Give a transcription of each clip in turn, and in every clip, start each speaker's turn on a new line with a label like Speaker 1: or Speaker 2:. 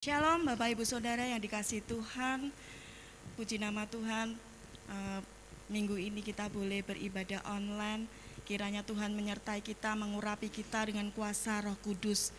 Speaker 1: Shalom Bapak Ibu Saudara yang dikasihi Tuhan, puji nama Tuhan. Minggu ini kita boleh beribadah online. Kiranya Tuhan menyertai kita, mengurapi kita dengan kuasa Roh Kudus.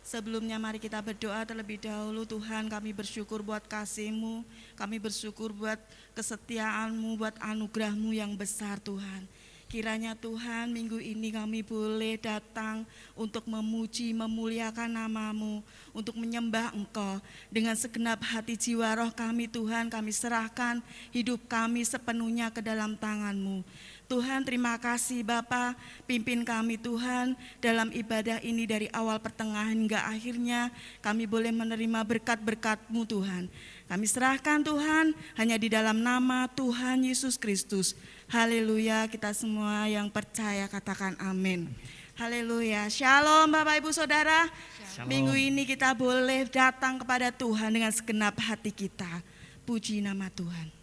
Speaker 1: Sebelumnya mari kita berdoa terlebih dahulu. Tuhan, kami bersyukur buat kasih-Mu, kami bersyukur buat kesetiaan-Mu, buat anugerah-Mu yang besar Tuhan. Kiranya Tuhan minggu ini kami boleh datang untuk memuji, memuliakan nama-Mu, untuk menyembah Engkau. Dengan segenap hati jiwa roh kami Tuhan, kami serahkan hidup kami sepenuhnya ke dalam tangan-Mu. Tuhan, terima kasih Bapa, pimpin kami Tuhan dalam ibadah ini dari awal pertengahan hingga akhirnya kami boleh menerima berkat-berkat-Mu Tuhan. Kami serahkan Tuhan hanya di dalam nama Tuhan Yesus Kristus. Haleluya, kita semua yang percaya katakan amin. Haleluya, shalom Bapak Ibu Saudara. Shalom. Minggu ini kita boleh datang kepada Tuhan dengan segenap hati kita. Puji nama Tuhan.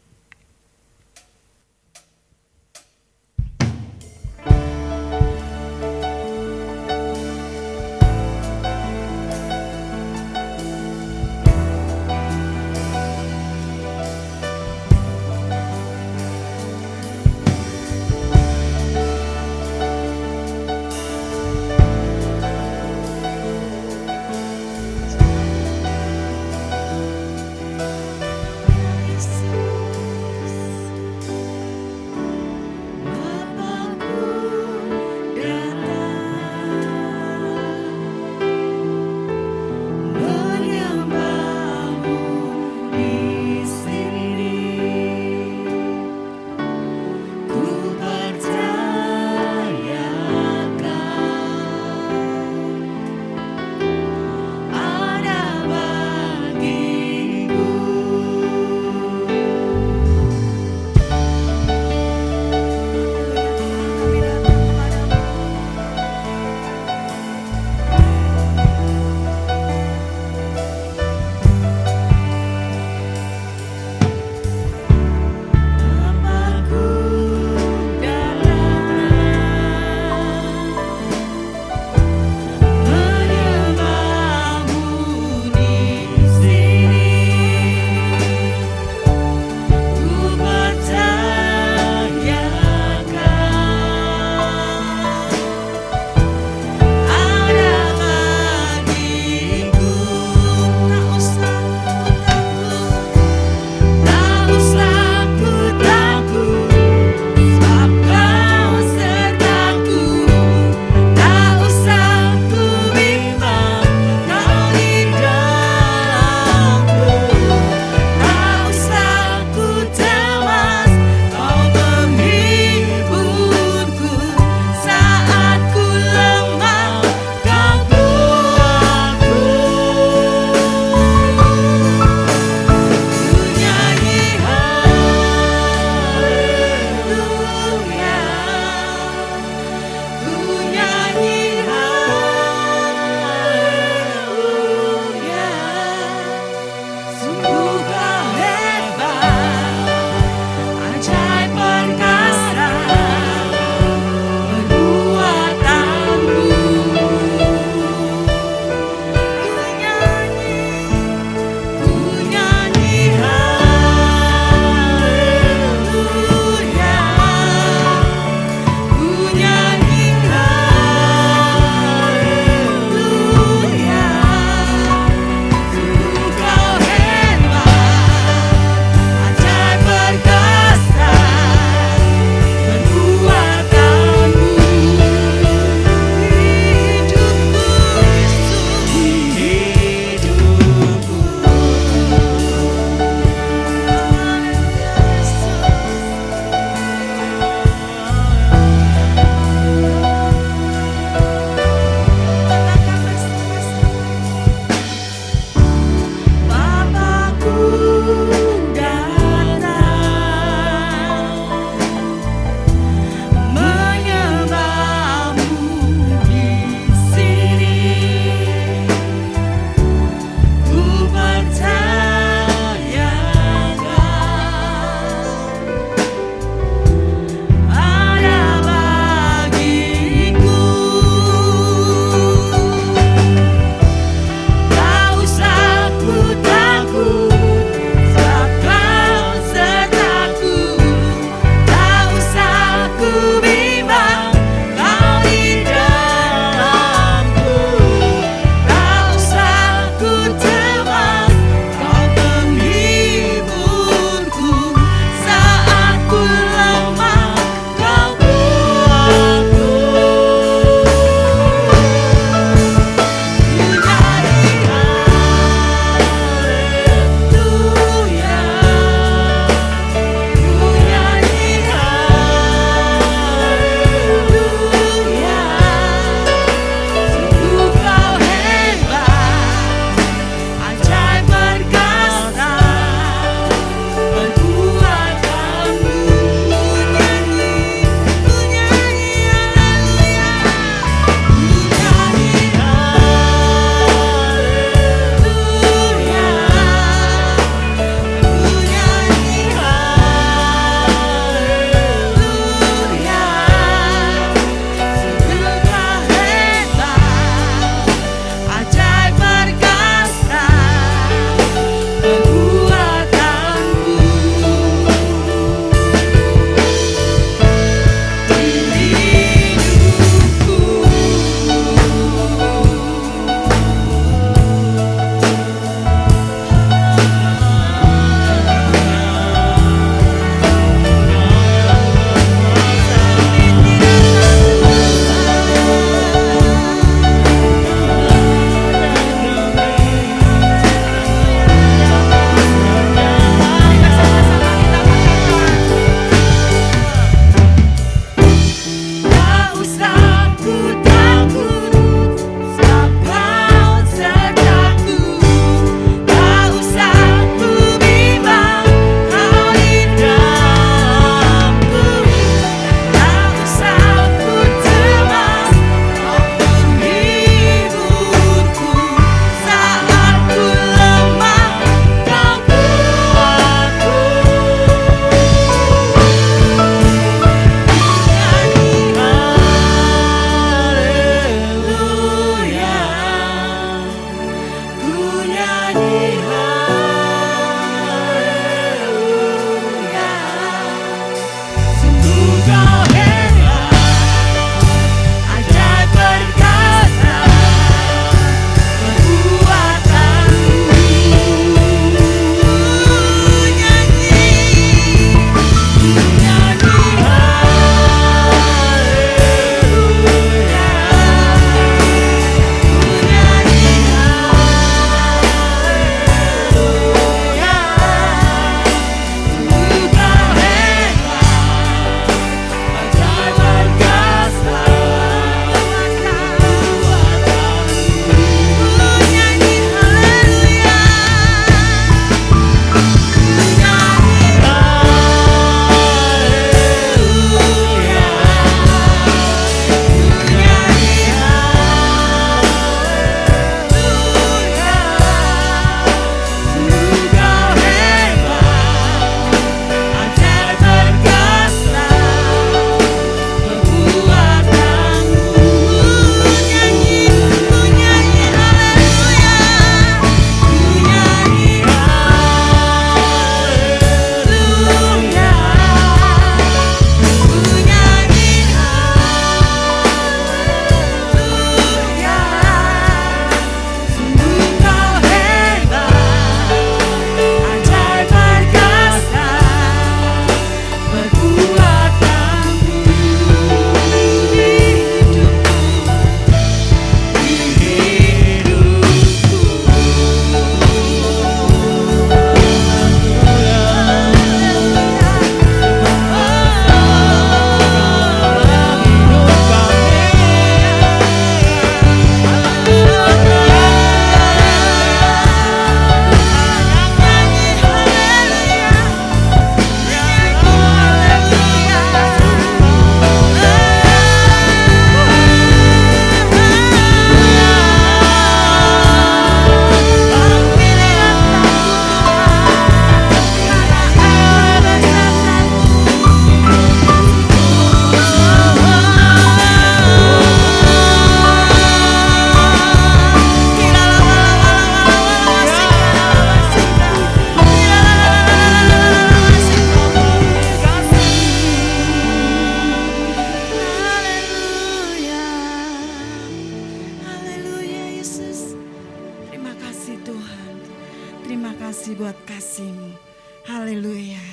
Speaker 1: terima kasih buat kasih-Mu. Haleluya.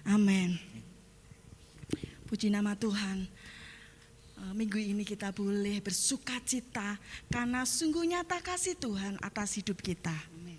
Speaker 1: Amin. Puji nama Tuhan. Minggu ini kita boleh bersuka cita karena sungguh nyata kasih Tuhan atas hidup kita. Amin.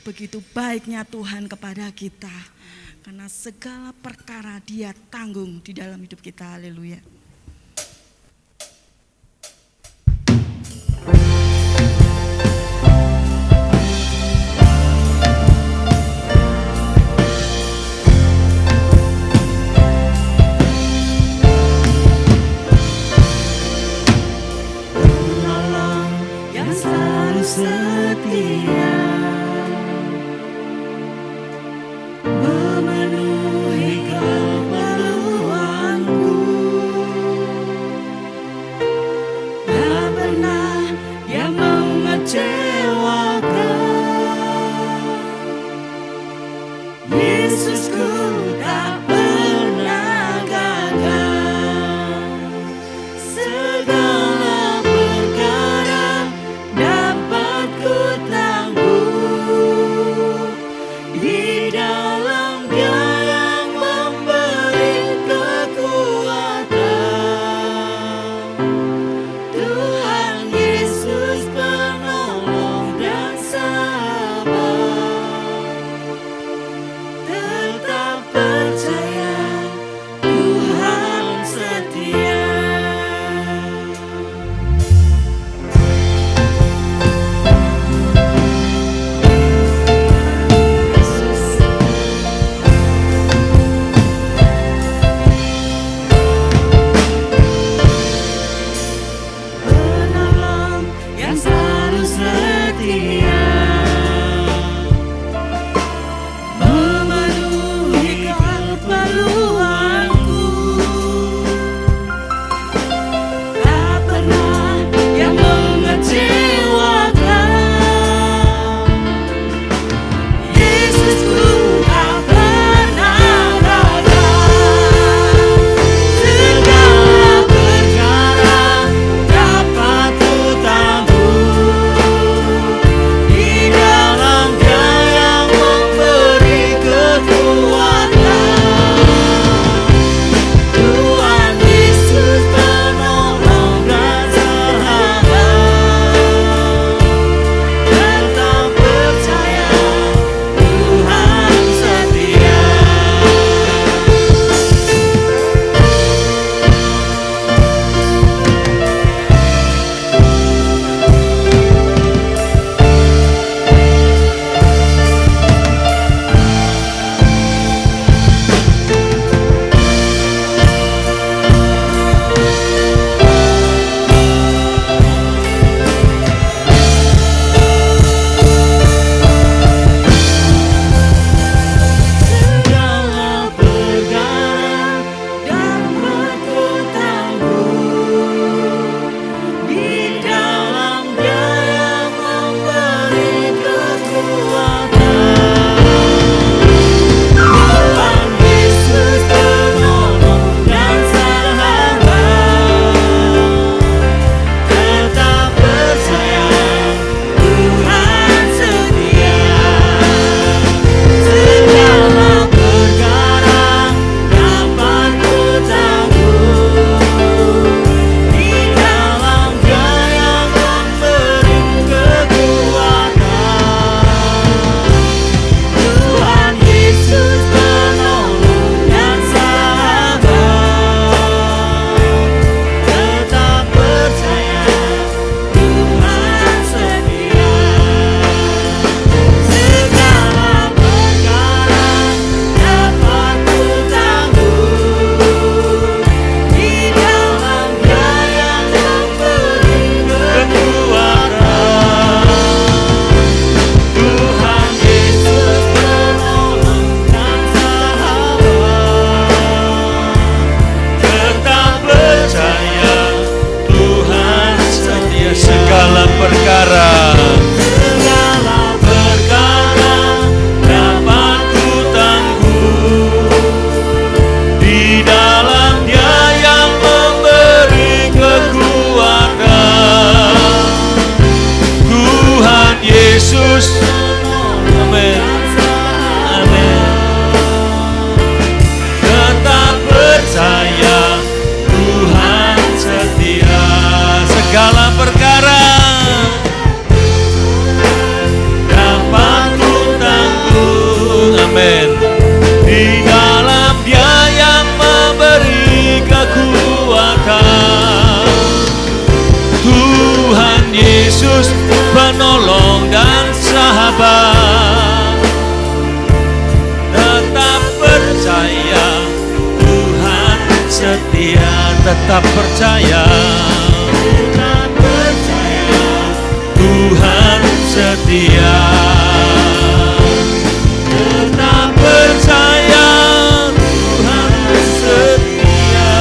Speaker 1: Begitu baiknya Tuhan kepada kita, karena segala perkara Dia tanggung di dalam hidup kita. Haleluya.
Speaker 2: Yang setia, memenuhi keperluanku. Tak pernah Dia mengecewakan. Yesusku tak pernah gagal. Segala perkara dapat ku tangguh di dalam Dia yang memberi kekuatan. Tuhan Yesus penolong dan sahabat. Tetap percaya Tuhan setia. Penolong yang selalu setia, memenuhi keperluanku. Tak pernah yang mengecewakan. Yesusku tak pernah gagal. Segala perkara dapat ku tangguh di dalam Dia yang memberi kekuatan. Tuhan Yesus penolong dan sahabat. Tetap percaya Tuhan setia. Segala perkara dapat ku tangguh di dalam Dia yang memberi kekuatan. Tuhan Yesus penolong dan sahabat. Tetap percaya Tuhan setia. Segala perkara dapat ku tangguh di dalam Dia yang memberi kekuatan. Tuhan Yesus penolong dan sahabat. Tetap percaya Tuhan setia. Segala perkara dapat ku tangguh di dalam Dia yang memberi kekuatan. Tuhan Yesus penolong dan sahabat. Tetap percaya Tuhan setia. Segala perkara dapat ku tangguh di dalam Dia yang memberi kekuatan. Tuhan Yesus, amin, amin. Tetap percaya Tuhan setia. Segala perkara dapat ku tangguh, amin, di dalam Dia yang memberi kekuatan. Tuhan Yesus penolong dan sahabat. Tetap percaya Tuhan setia. Tetap percaya Tuhan setia. Tetap percaya Tuhan setia.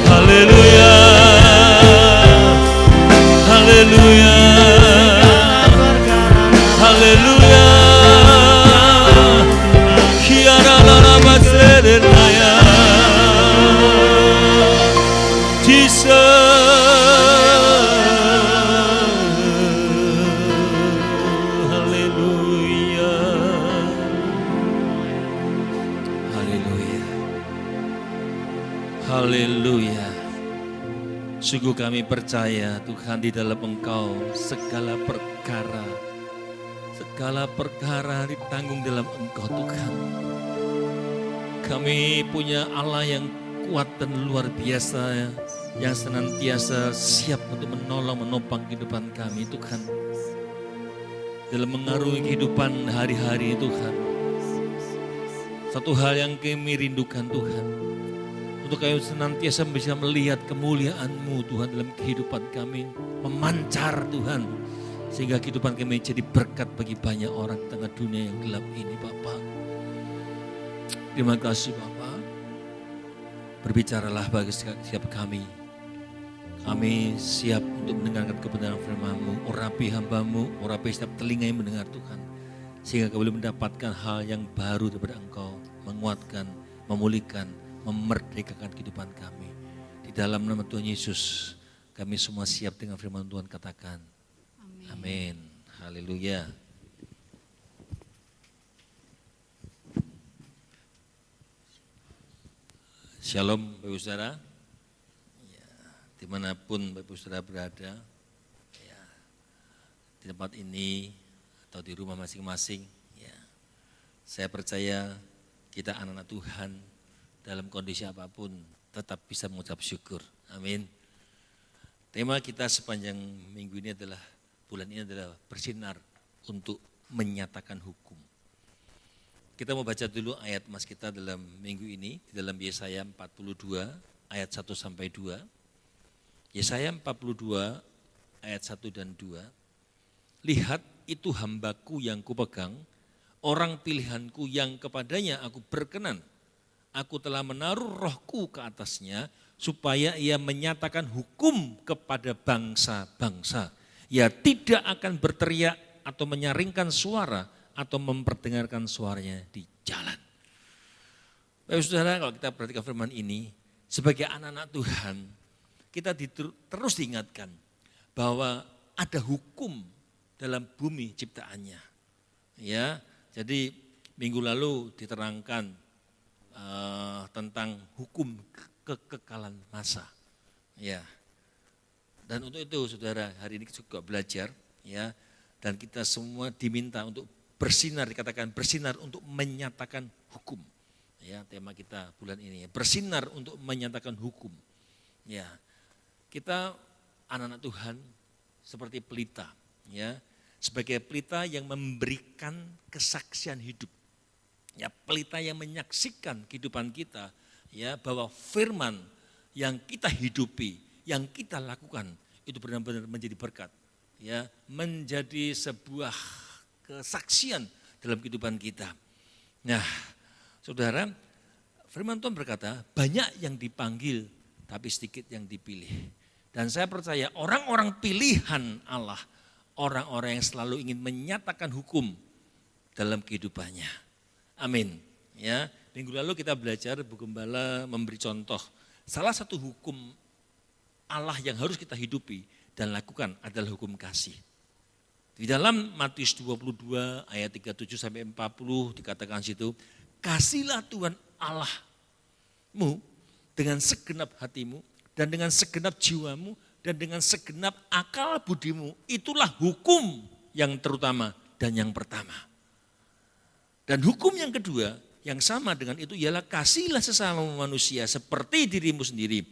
Speaker 2: Haleluya, haleluya, haleluya. Kiara lala baserenaya, Jesus. Haleluya, haleluya, haleluya. Sungguh kami percaya Tuhan di dalam Engkau segala perkara ditanggung dalam Engkau Tuhan. Kami punya Allah yang kuat dan luar biasa, yang senantiasa siap untuk menolong, menopang kehidupan kami Tuhan. Dalam mengarungi kehidupan hari-hari Tuhan. Satu hal yang kami rindukan Tuhan, untuk kami senantiasa bisa melihat kemuliaan-Mu Tuhan dalam kehidupan kami. Memancar Tuhan, sehingga kehidupan kami jadi berkat bagi banyak orang di tengah dunia yang gelap ini Bapa. Terima kasih Bapa. Berbicaralah bagi setiap kami. Kami siap untuk mendengarkan kebenaran firman-Mu. Urapi hamba-Mu, urapi setiap telinga yang mendengar Tuhan. Sehingga kami boleh mendapatkan hal yang baru daripada Engkau. Menguatkan, memulihkan, memerdekakan kehidupan kami. Di dalam nama Tuhan Yesus, kami semua siap dengan firman Tuhan katakan. Amin. Haleluya. Shalom Bapak Ibu Saudara. Ya, dimanapun Bapak Ibu Saudara berada, ya, di tempat ini atau di rumah masing-masing, ya, saya percaya kita anak-anak Tuhan dalam kondisi apapun tetap bisa mengucap syukur. Amin. Tema kita sepanjang minggu ini adalah, bulan ini adalah bersinar untuk menyatakan hukum. Kita mau baca dulu ayat mas kita dalam minggu ini, di dalam Yesaya 42 ayat 1 sampai 2. Yesaya 42 ayat 1 dan 2. Lihat itu hambaku yang kupegang, orang pilihanku yang kepadanya aku berkenan. Aku telah menaruh rohku ke atasnya, supaya ia menyatakan hukum kepada bangsa-bangsa. Ia tidak akan berteriak atau menyaringkan suara atau memperdengarkan suaranya di jalan. Bapak Saudara, kalau kita perhatikan firman ini, sebagai anak-anak Tuhan, kita terus diingatkan bahwa ada hukum dalam bumi ciptaannya. Ya, jadi minggu lalu diterangkan tentang hukum kekekalan masa. Ya. Dan untuk itu Saudara, hari ini juga belajar, ya, dan kita semua diminta untuk bersinar, dikatakan bersinar untuk menyatakan hukum. Ya, tema kita bulan ini, bersinar untuk menyatakan hukum. Ya, kita anak-anak Tuhan seperti pelita, ya, sebagai pelita yang memberikan kesaksian hidup. Ya, pelita yang menyaksikan kehidupan kita, ya, bahwa firman yang kita hidupi, yang kita lakukan itu benar-benar menjadi berkat, ya, menjadi sebuah kesaksian dalam kehidupan kita. Nah, Saudara, firman Tuhan berkata, banyak yang dipanggil tapi sedikit yang dipilih. Dan saya percaya orang-orang pilihan Allah, orang-orang yang selalu ingin menyatakan hukum dalam kehidupannya. Amin. Ya, minggu lalu kita belajar Bu Gembala memberi contoh. Salah satu hukum Allah yang harus kita hidupi dan lakukan adalah hukum kasih. Di dalam Matius 22 ayat 37 sampai 40 dikatakan situ, kasihlah Tuhan Allahmu dengan segenap hatimu dan dengan segenap jiwamu dan dengan segenap akal budimu. Itulah hukum yang terutama dan yang pertama. Dan hukum yang kedua yang sama dengan itu ialah kasihlah sesama manusia seperti dirimu sendiri.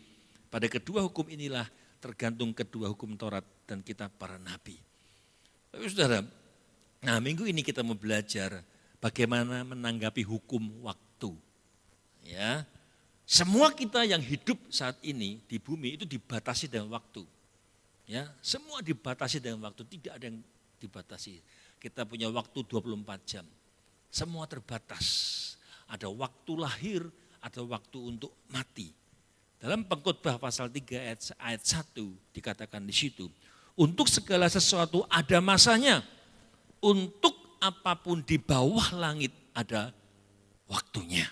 Speaker 2: Pada kedua hukum inilah tergantung kedua hukum Taurat dan kitab para nabi. Saudara, nah minggu ini kita mau belajar bagaimana menanggapi hukum waktu. Ya, semua kita yang hidup saat ini di bumi itu dibatasi dengan waktu. Ya, semua dibatasi dengan waktu, tidak ada yang dibatasi. Kita punya waktu 24 jam. Semua terbatas. Ada waktu lahir, ada waktu untuk mati. Dalam Pengkhotbah pasal 3 ayat 1 dikatakan di situ, untuk segala sesuatu ada masanya, untuk apapun di bawah langit ada waktunya.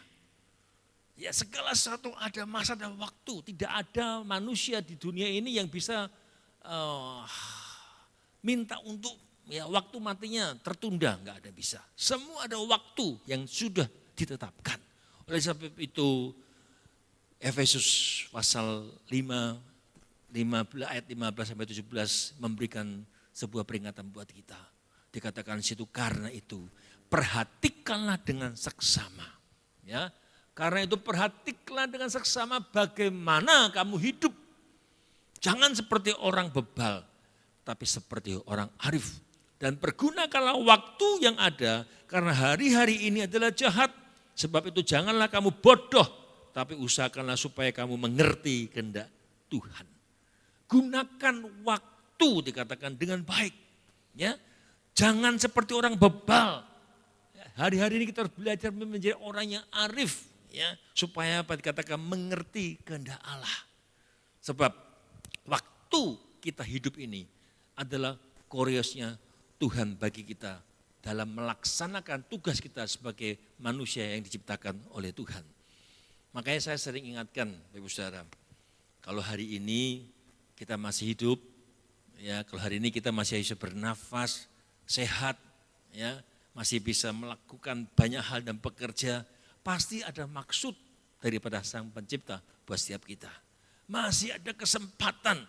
Speaker 2: Ya, segala sesuatu ada masa dan waktu. Tidak ada manusia di dunia ini yang bisa minta untuk ya waktu matinya tertunda, enggak ada bisa. Semua ada waktu yang sudah ditetapkan. Oleh sebab itu Efesus pasal 15 ayat 15 sampai 17 memberikan sebuah peringatan buat kita. Dikatakan di situ, karena itu perhatikanlah dengan seksama. Ya, karena itu perhatikanlah dengan seksama bagaimana kamu hidup. Jangan seperti orang bebal, tapi seperti orang arif. Dan pergunakanlah waktu yang ada, karena hari-hari ini adalah jahat. Sebab itu janganlah kamu bodoh, tapi usahakanlah supaya kamu mengerti kehendak Tuhan. Gunakan waktu dikatakan dengan baik. Ya, jangan seperti orang bebal. Hari-hari ini kita harus belajar menjadi orang yang arif. Ya, supaya apa dikatakan mengerti kehendak Allah. Sebab waktu kita hidup ini adalah koreosnya Tuhan bagi kita dalam melaksanakan tugas kita sebagai manusia yang diciptakan oleh Tuhan. Makanya saya sering ingatkan Bapak Saudara, kalau hari ini kita masih hidup, ya kalau hari ini kita masih bisa bernafas, sehat, ya masih bisa melakukan banyak hal dan bekerja, pasti ada maksud daripada Sang Pencipta buat setiap kita. Masih ada kesempatan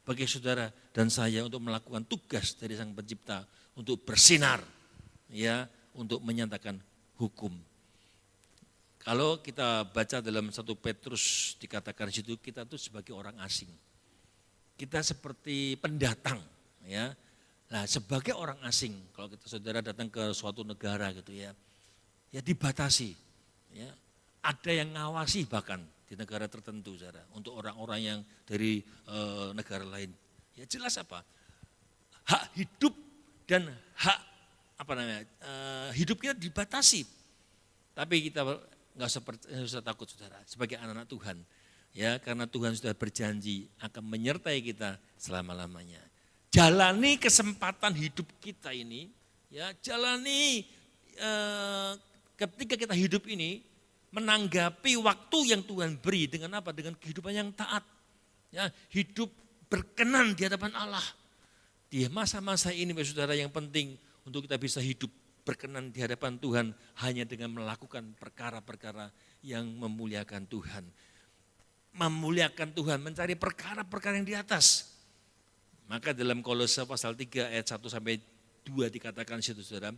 Speaker 2: bagi saudara dan saya untuk melakukan tugas dari Sang Pencipta untuk bersinar, ya, untuk menyatakan hukum. Kalau kita baca dalam 1 Petrus dikatakan di situ, kita tuh sebagai orang asing. Kita seperti pendatang, ya. Nah, sebagai orang asing, kalau kita saudara datang ke suatu negara gitu ya, ya dibatasi, ya. Ada yang ngawasi bahkan di negara tertentu, saudara, untuk orang-orang yang dari negara lain. Ya jelas apa? Hak hidup dan hak hidup kita dibatasi. Tapi kita nggak usah takut, saudara, sebagai anak-anak Tuhan, ya, karena Tuhan sudah berjanji akan menyertai kita selama-lamanya. Jalani kesempatan hidup kita ini, ya, jalani ketika kita hidup ini, menanggapi waktu yang Tuhan beri dengan apa? Dengan kehidupan yang taat. Ya, hidup berkenan di hadapan Allah. Di masa-masa ini, saudara, yang penting untuk kita bisa hidup berkenan di hadapan Tuhan hanya dengan melakukan perkara-perkara yang memuliakan Tuhan. Memuliakan Tuhan, mencari perkara-perkara yang di atas. Maka dalam Kolose pasal 3 ayat 1 sampai 2 dikatakan situ, saudara,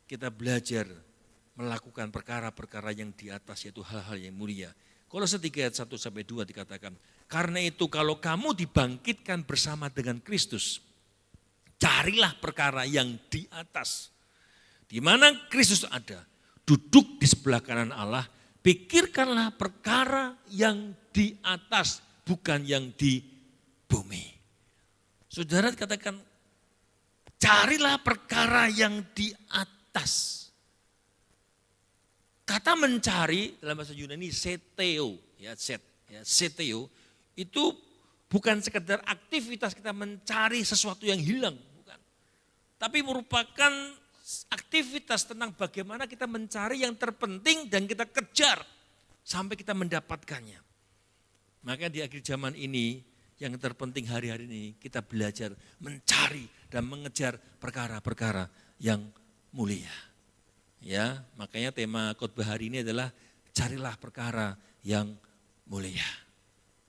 Speaker 2: kita belajar melakukan perkara-perkara yang di atas, yaitu hal-hal yang mulia. Kolose 3 ayat 1 sampai 2 dikatakan, karena itu kalau kamu dibangkitkan bersama dengan Kristus, carilah perkara yang di atas. Di mana Kristus ada, duduk di sebelah kanan Allah, pikirkanlah perkara yang di atas, bukan yang di bumi. Saudara katakan, carilah perkara yang di atas. Kata mencari dalam bahasa Yunani seteo, seteo itu bukan sekedar aktivitas kita mencari sesuatu yang hilang, bukan. Tapi merupakan aktivitas tentang bagaimana kita mencari yang terpenting dan kita kejar sampai kita mendapatkannya. Maka di akhir zaman ini yang terpenting hari-hari ini kita belajar mencari dan mengejar perkara-perkara yang mulia. Ya, makanya tema khotbah hari ini adalah carilah perkara yang mulia.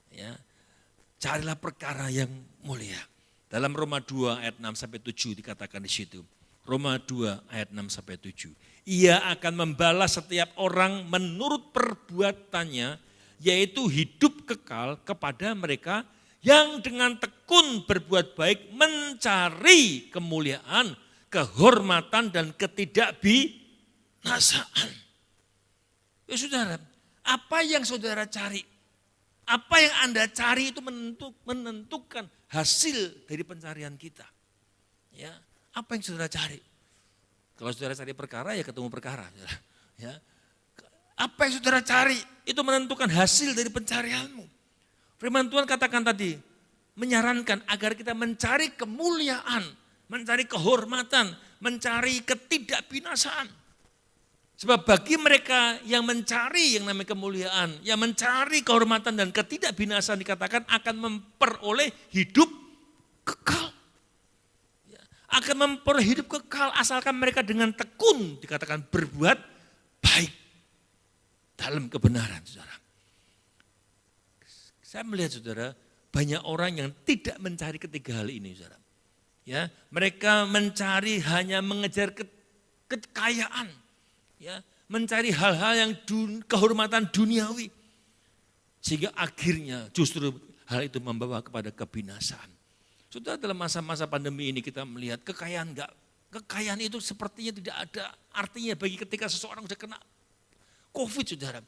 Speaker 2: Ya, carilah perkara yang mulia. Dalam Roma 2 ayat 6 sampai 7 dikatakan di situ. Roma 2 ayat 6 sampai 7. Ia akan membalas setiap orang menurut perbuatannya, yaitu hidup kekal kepada mereka yang dengan tekun berbuat baik mencari kemuliaan kehormatan dan ketidakbinasaan. Ya saudara, apa yang saudara cari, apa yang Anda cari itu menentukan hasil dari pencarian kita. Ya, apa yang saudara cari? Kalau saudara cari perkara ya ketemu perkara. Ya. Apa yang saudara cari itu menentukan hasil dari pencarianmu. Firman Tuhan katakan tadi, menyarankan agar kita mencari kemuliaan, mencari kehormatan, mencari ketidakbinasaan. Sebab bagi mereka yang mencari yang namanya kemuliaan, yang mencari kehormatan dan ketidakbinasaan dikatakan akan memperoleh hidup kekal. Akan memperoleh hidup kekal asalkan mereka dengan tekun dikatakan berbuat baik dalam kebenaran, saudara. Saya melihat saudara, banyak orang yang tidak mencari ketiga hal ini, saudara. Ya, mereka mencari hanya mengejar kekayaan, ya, mencari hal-hal yang kehormatan duniawi, sehingga akhirnya justru hal itu membawa kepada kebinasaan. Saudara, dalam masa-masa pandemi ini kita melihat kekayaan itu sepertinya tidak ada artinya bagi ketika seseorang sudah kena COVID, saudara.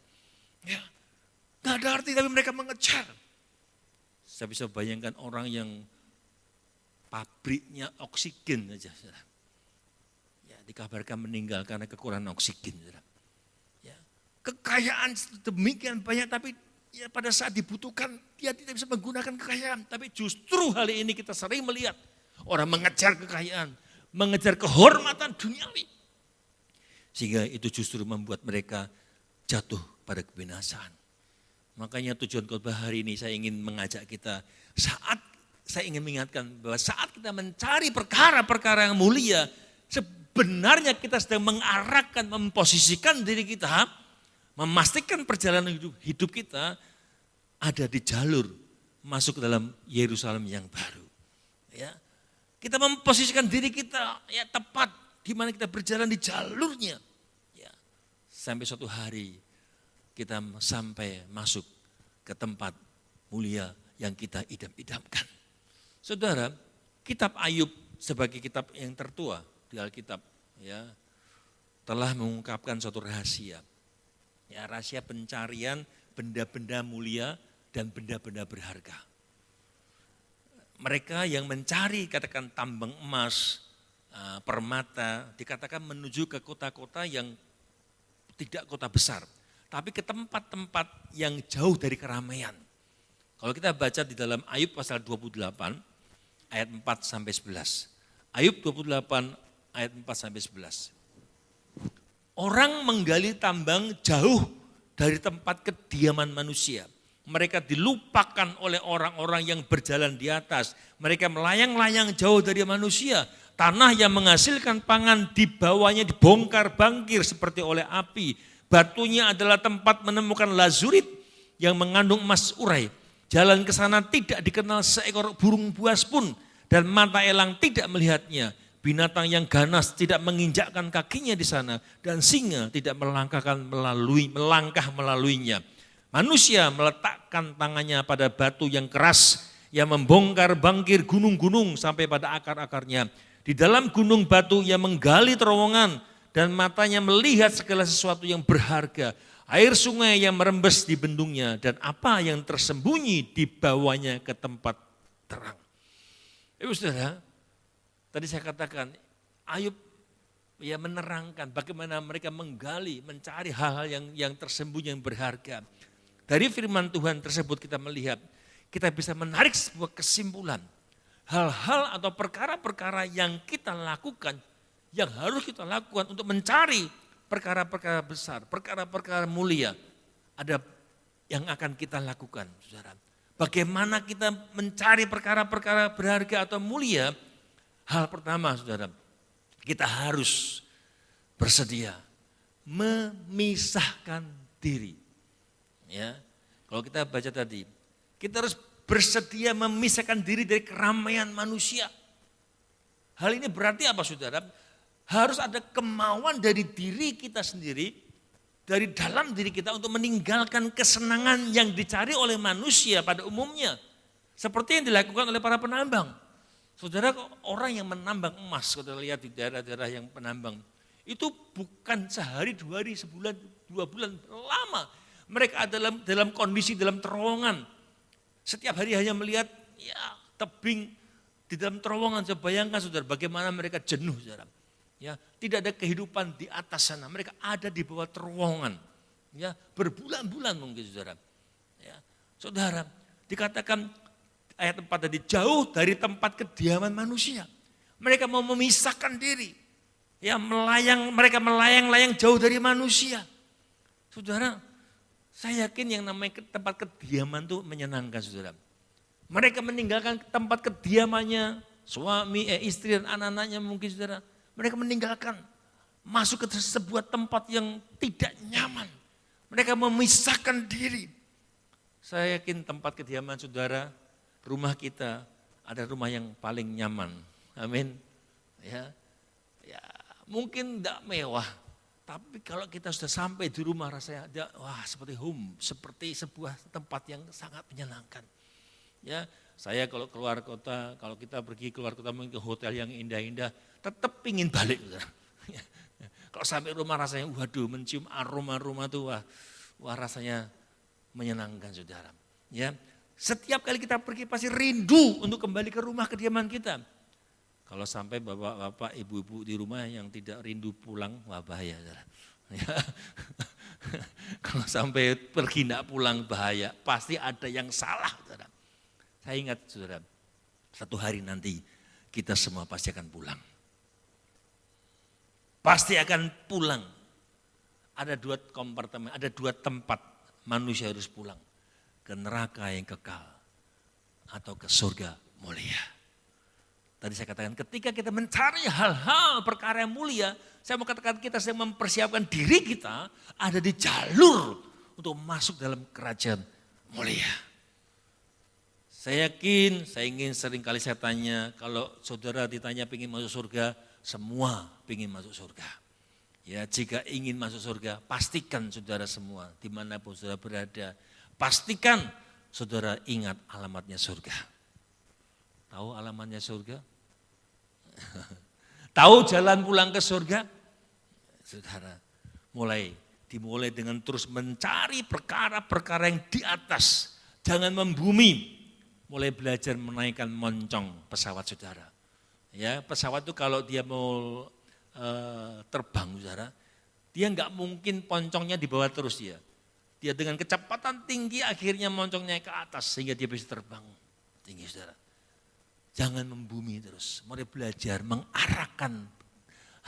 Speaker 2: Ya, gak ada arti tapi mereka mengejar. Saya bisa bayangkan orang yang pabriknya oksigen saja, saudara. Ya, dikabarkan meninggal karena kekurangan oksigen, saudara. Ya, kekayaan demikian banyak tapi ya pada saat dibutuhkan dia tidak bisa menggunakan kekayaan. Tapi justru hal ini kita sering melihat orang mengejar kekayaan, mengejar kehormatan duniawi. Sehingga itu justru membuat mereka jatuh pada kebinasaan. Makanya tujuan khotbah hari ini saya ingin mengajak kita, saya ingin mengingatkan bahwa saat kita mencari perkara-perkara yang mulia, sebenarnya kita sedang mengarahkan, memposisikan diri kita, memastikan perjalanan hidup kita ada di jalur masuk ke dalam Yerusalem yang baru. Ya, kita memposisikan diri kita ya tepat di mana kita berjalan di jalurnya. Ya, sampai suatu hari kita sampai masuk ke tempat mulia yang kita idam-idamkan. Saudara, kitab Ayub sebagai kitab yang tertua di Alkitab ya telah mengungkapkan suatu rahasia. Ya, rahasia pencarian benda-benda mulia dan benda-benda berharga. Mereka yang mencari katakan tambang emas, permata, dikatakan menuju ke kota-kota yang tidak kota besar, tapi ke tempat-tempat yang jauh dari keramaian. Kalau kita baca di dalam Ayub pasal 28 ayat 4 sampai 11. Ayub 28 ayat 4 sampai 11. Orang menggali tambang jauh dari tempat kediaman manusia. Mereka dilupakan oleh orang-orang yang berjalan di atas. Mereka melayang-layang jauh dari manusia. Tanah yang menghasilkan pangan di bawahnya dibongkar bangkir seperti oleh api. Batunya adalah tempat menemukan lazurit yang mengandung emas urai. Jalan ke sana tidak dikenal seekor burung buas pun dan mata elang tidak melihatnya. Binatang yang ganas tidak menginjakkan kakinya di sana dan singa tidak melangkah melaluinya. Manusia meletakkan tangannya pada batu yang keras yang membongkar bangkir gunung-gunung sampai pada akar-akarnya. Di dalam gunung batu ia menggali terowongan dan matanya melihat segala sesuatu yang berharga. Air sungai yang merembes di bendungnya dan apa yang tersembunyi di bawahnya ke tempat terang. Ibu saudara, tadi saya katakan Ayub ya menerangkan bagaimana mereka menggali, mencari hal-hal yang tersembunyi yang berharga. Dari firman Tuhan tersebut kita melihat, kita bisa menarik sebuah kesimpulan. Hal-hal atau perkara-perkara yang kita lakukan, yang harus kita lakukan untuk mencari perkara-perkara besar, perkara-perkara mulia, ada yang akan kita lakukan, saudara. Bagaimana kita mencari perkara-perkara berharga atau mulia? Hal pertama, saudara, kita harus bersedia memisahkan diri. Ya, kalau kita baca tadi, kita harus bersedia memisahkan diri dari keramaian manusia. Hal ini berarti apa, saudara? Harus ada kemauan dari diri kita sendiri, dari dalam diri kita untuk meninggalkan kesenangan yang dicari oleh manusia pada umumnya. Seperti yang dilakukan oleh para penambang. Saudara, orang yang menambang emas, saudara lihat di daerah-daerah yang penambang, itu bukan sehari, 2 hari, sebulan, 2 bulan, lama. Mereka dalam kondisi, dalam terowongan. Setiap hari hanya melihat tebing di dalam terowongan. Saya bayangkan saudara, bagaimana mereka jenuh saudara. Ya, tidak ada kehidupan di atas sana. Mereka ada di bawah terowongan. Ya, berbulan-bulan mungkin saudara. Ya, saudara, dikatakan ayat 4 tadi, jauh dari tempat kediaman manusia. Mereka mau memisahkan diri. Ya, mereka melayang-layang jauh dari manusia. Saudara, saya yakin yang namanya tempat kediaman itu menyenangkan saudara. Mereka meninggalkan tempat kediamannya, suami, istri dan anak-anaknya mungkin saudara. Mereka meninggalkan, masuk ke sebuah tempat yang tidak nyaman. Mereka memisahkan diri. Saya yakin tempat kediaman saudara, rumah kita ada rumah yang paling nyaman. Amin. Ya, mungkin tidak mewah, tapi kalau kita sudah sampai di rumah rasanya wah seperti home, seperti sebuah tempat yang sangat menyenangkan. Ya, saya kalau keluar kota, kalau kita pergi keluar kota mungkin ke hotel yang indah-indah, tetap pingin balik. Kalau sampai rumah rasanya, waduh, mencium aroma-aroma itu wah rasanya menyenangkan saudara. Ya, setiap kali kita pergi pasti rindu untuk kembali ke rumah kediaman kita. Kalau sampai bapak-bapak, ibu-ibu di rumah yang tidak rindu pulang, wah bahaya. Ya. Kalau sampai pergi tidak pulang bahaya, pasti ada yang salah. Saudara. Saya ingat saudara, satu hari nanti kita semua pasti akan pulang. Pasti akan pulang. Ada 2 kompartemen, ada 2 tempat manusia harus pulang. Ke neraka yang kekal atau ke surga mulia. Tadi saya katakan ketika kita mencari hal-hal perkara yang mulia, saya mau katakan kita sedang mempersiapkan diri kita ada di jalur untuk masuk dalam kerajaan mulia. Saya ingin sering kali saya tanya, kalau saudara ditanya ingin masuk surga, semua ingin masuk surga. Ya, jika ingin masuk surga, pastikan saudara semua, dimanapun saudara berada, pastikan saudara ingat alamatnya surga. Tahu alamatnya surga? Tahu jalan pulang ke surga? Saudara, dimulai dengan terus mencari perkara-perkara yang di atas. Jangan membumi. Mulai belajar menaikkan moncong pesawat saudara. Ya, pesawat itu kalau dia mau terbang saudara, dia enggak mungkin poncongnya di bawah terus dia. Dia dengan kecepatan tinggi akhirnya moncongnya ke atas sehingga dia bisa terbang tinggi saudara. Jangan membumi terus, mulai belajar mengarahkan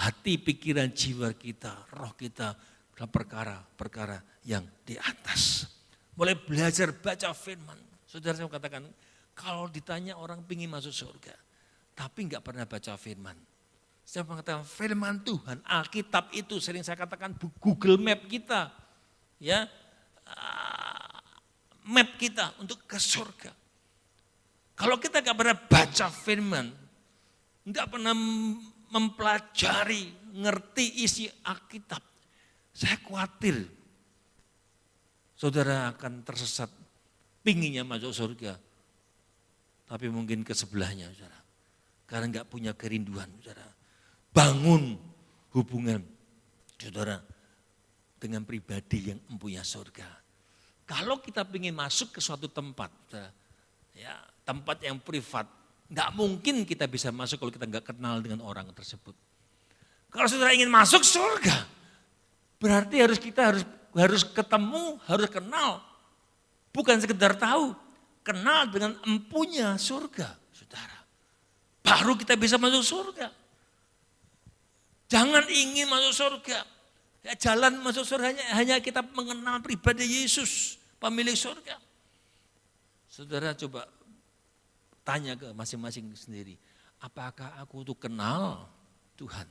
Speaker 2: hati, pikiran, jiwa kita, roh kita dalam perkara-perkara yang di atas. Mulai belajar baca firman. Saudara saya katakan, kalau ditanya orang pingin masuk surga, tapi enggak pernah baca firman. Saya mengatakan firman Tuhan, Alkitab itu sering saya katakan Google Map kita. Ya, map kita untuk ke surga. Kalau kita gak pernah baca firman, gak pernah mempelajari, ngerti isi Alkitab, saya khawatir saudara akan tersesat, pinginnya masuk surga, tapi mungkin ke sebelahnya saudara, karena gak punya kerinduan saudara. Bangun hubungan saudara dengan pribadi yang mempunyai surga. Kalau kita ingin masuk ke suatu tempat, saudara, ya, tempat yang privat, nggak mungkin kita bisa masuk kalau kita nggak kenal dengan orang tersebut. Kalau saudara ingin masuk surga, berarti kita harus ketemu, harus kenal, bukan sekedar tahu, kenal dengan empunya surga, saudara. Baru kita bisa masuk surga. Jangan ingin masuk surga. Ya, jalan masuk surga hanya kita mengenal pribadi Yesus, pemilik surga. Saudara coba tanya ke masing-masing sendiri, apakah aku tuh kenal Tuhan?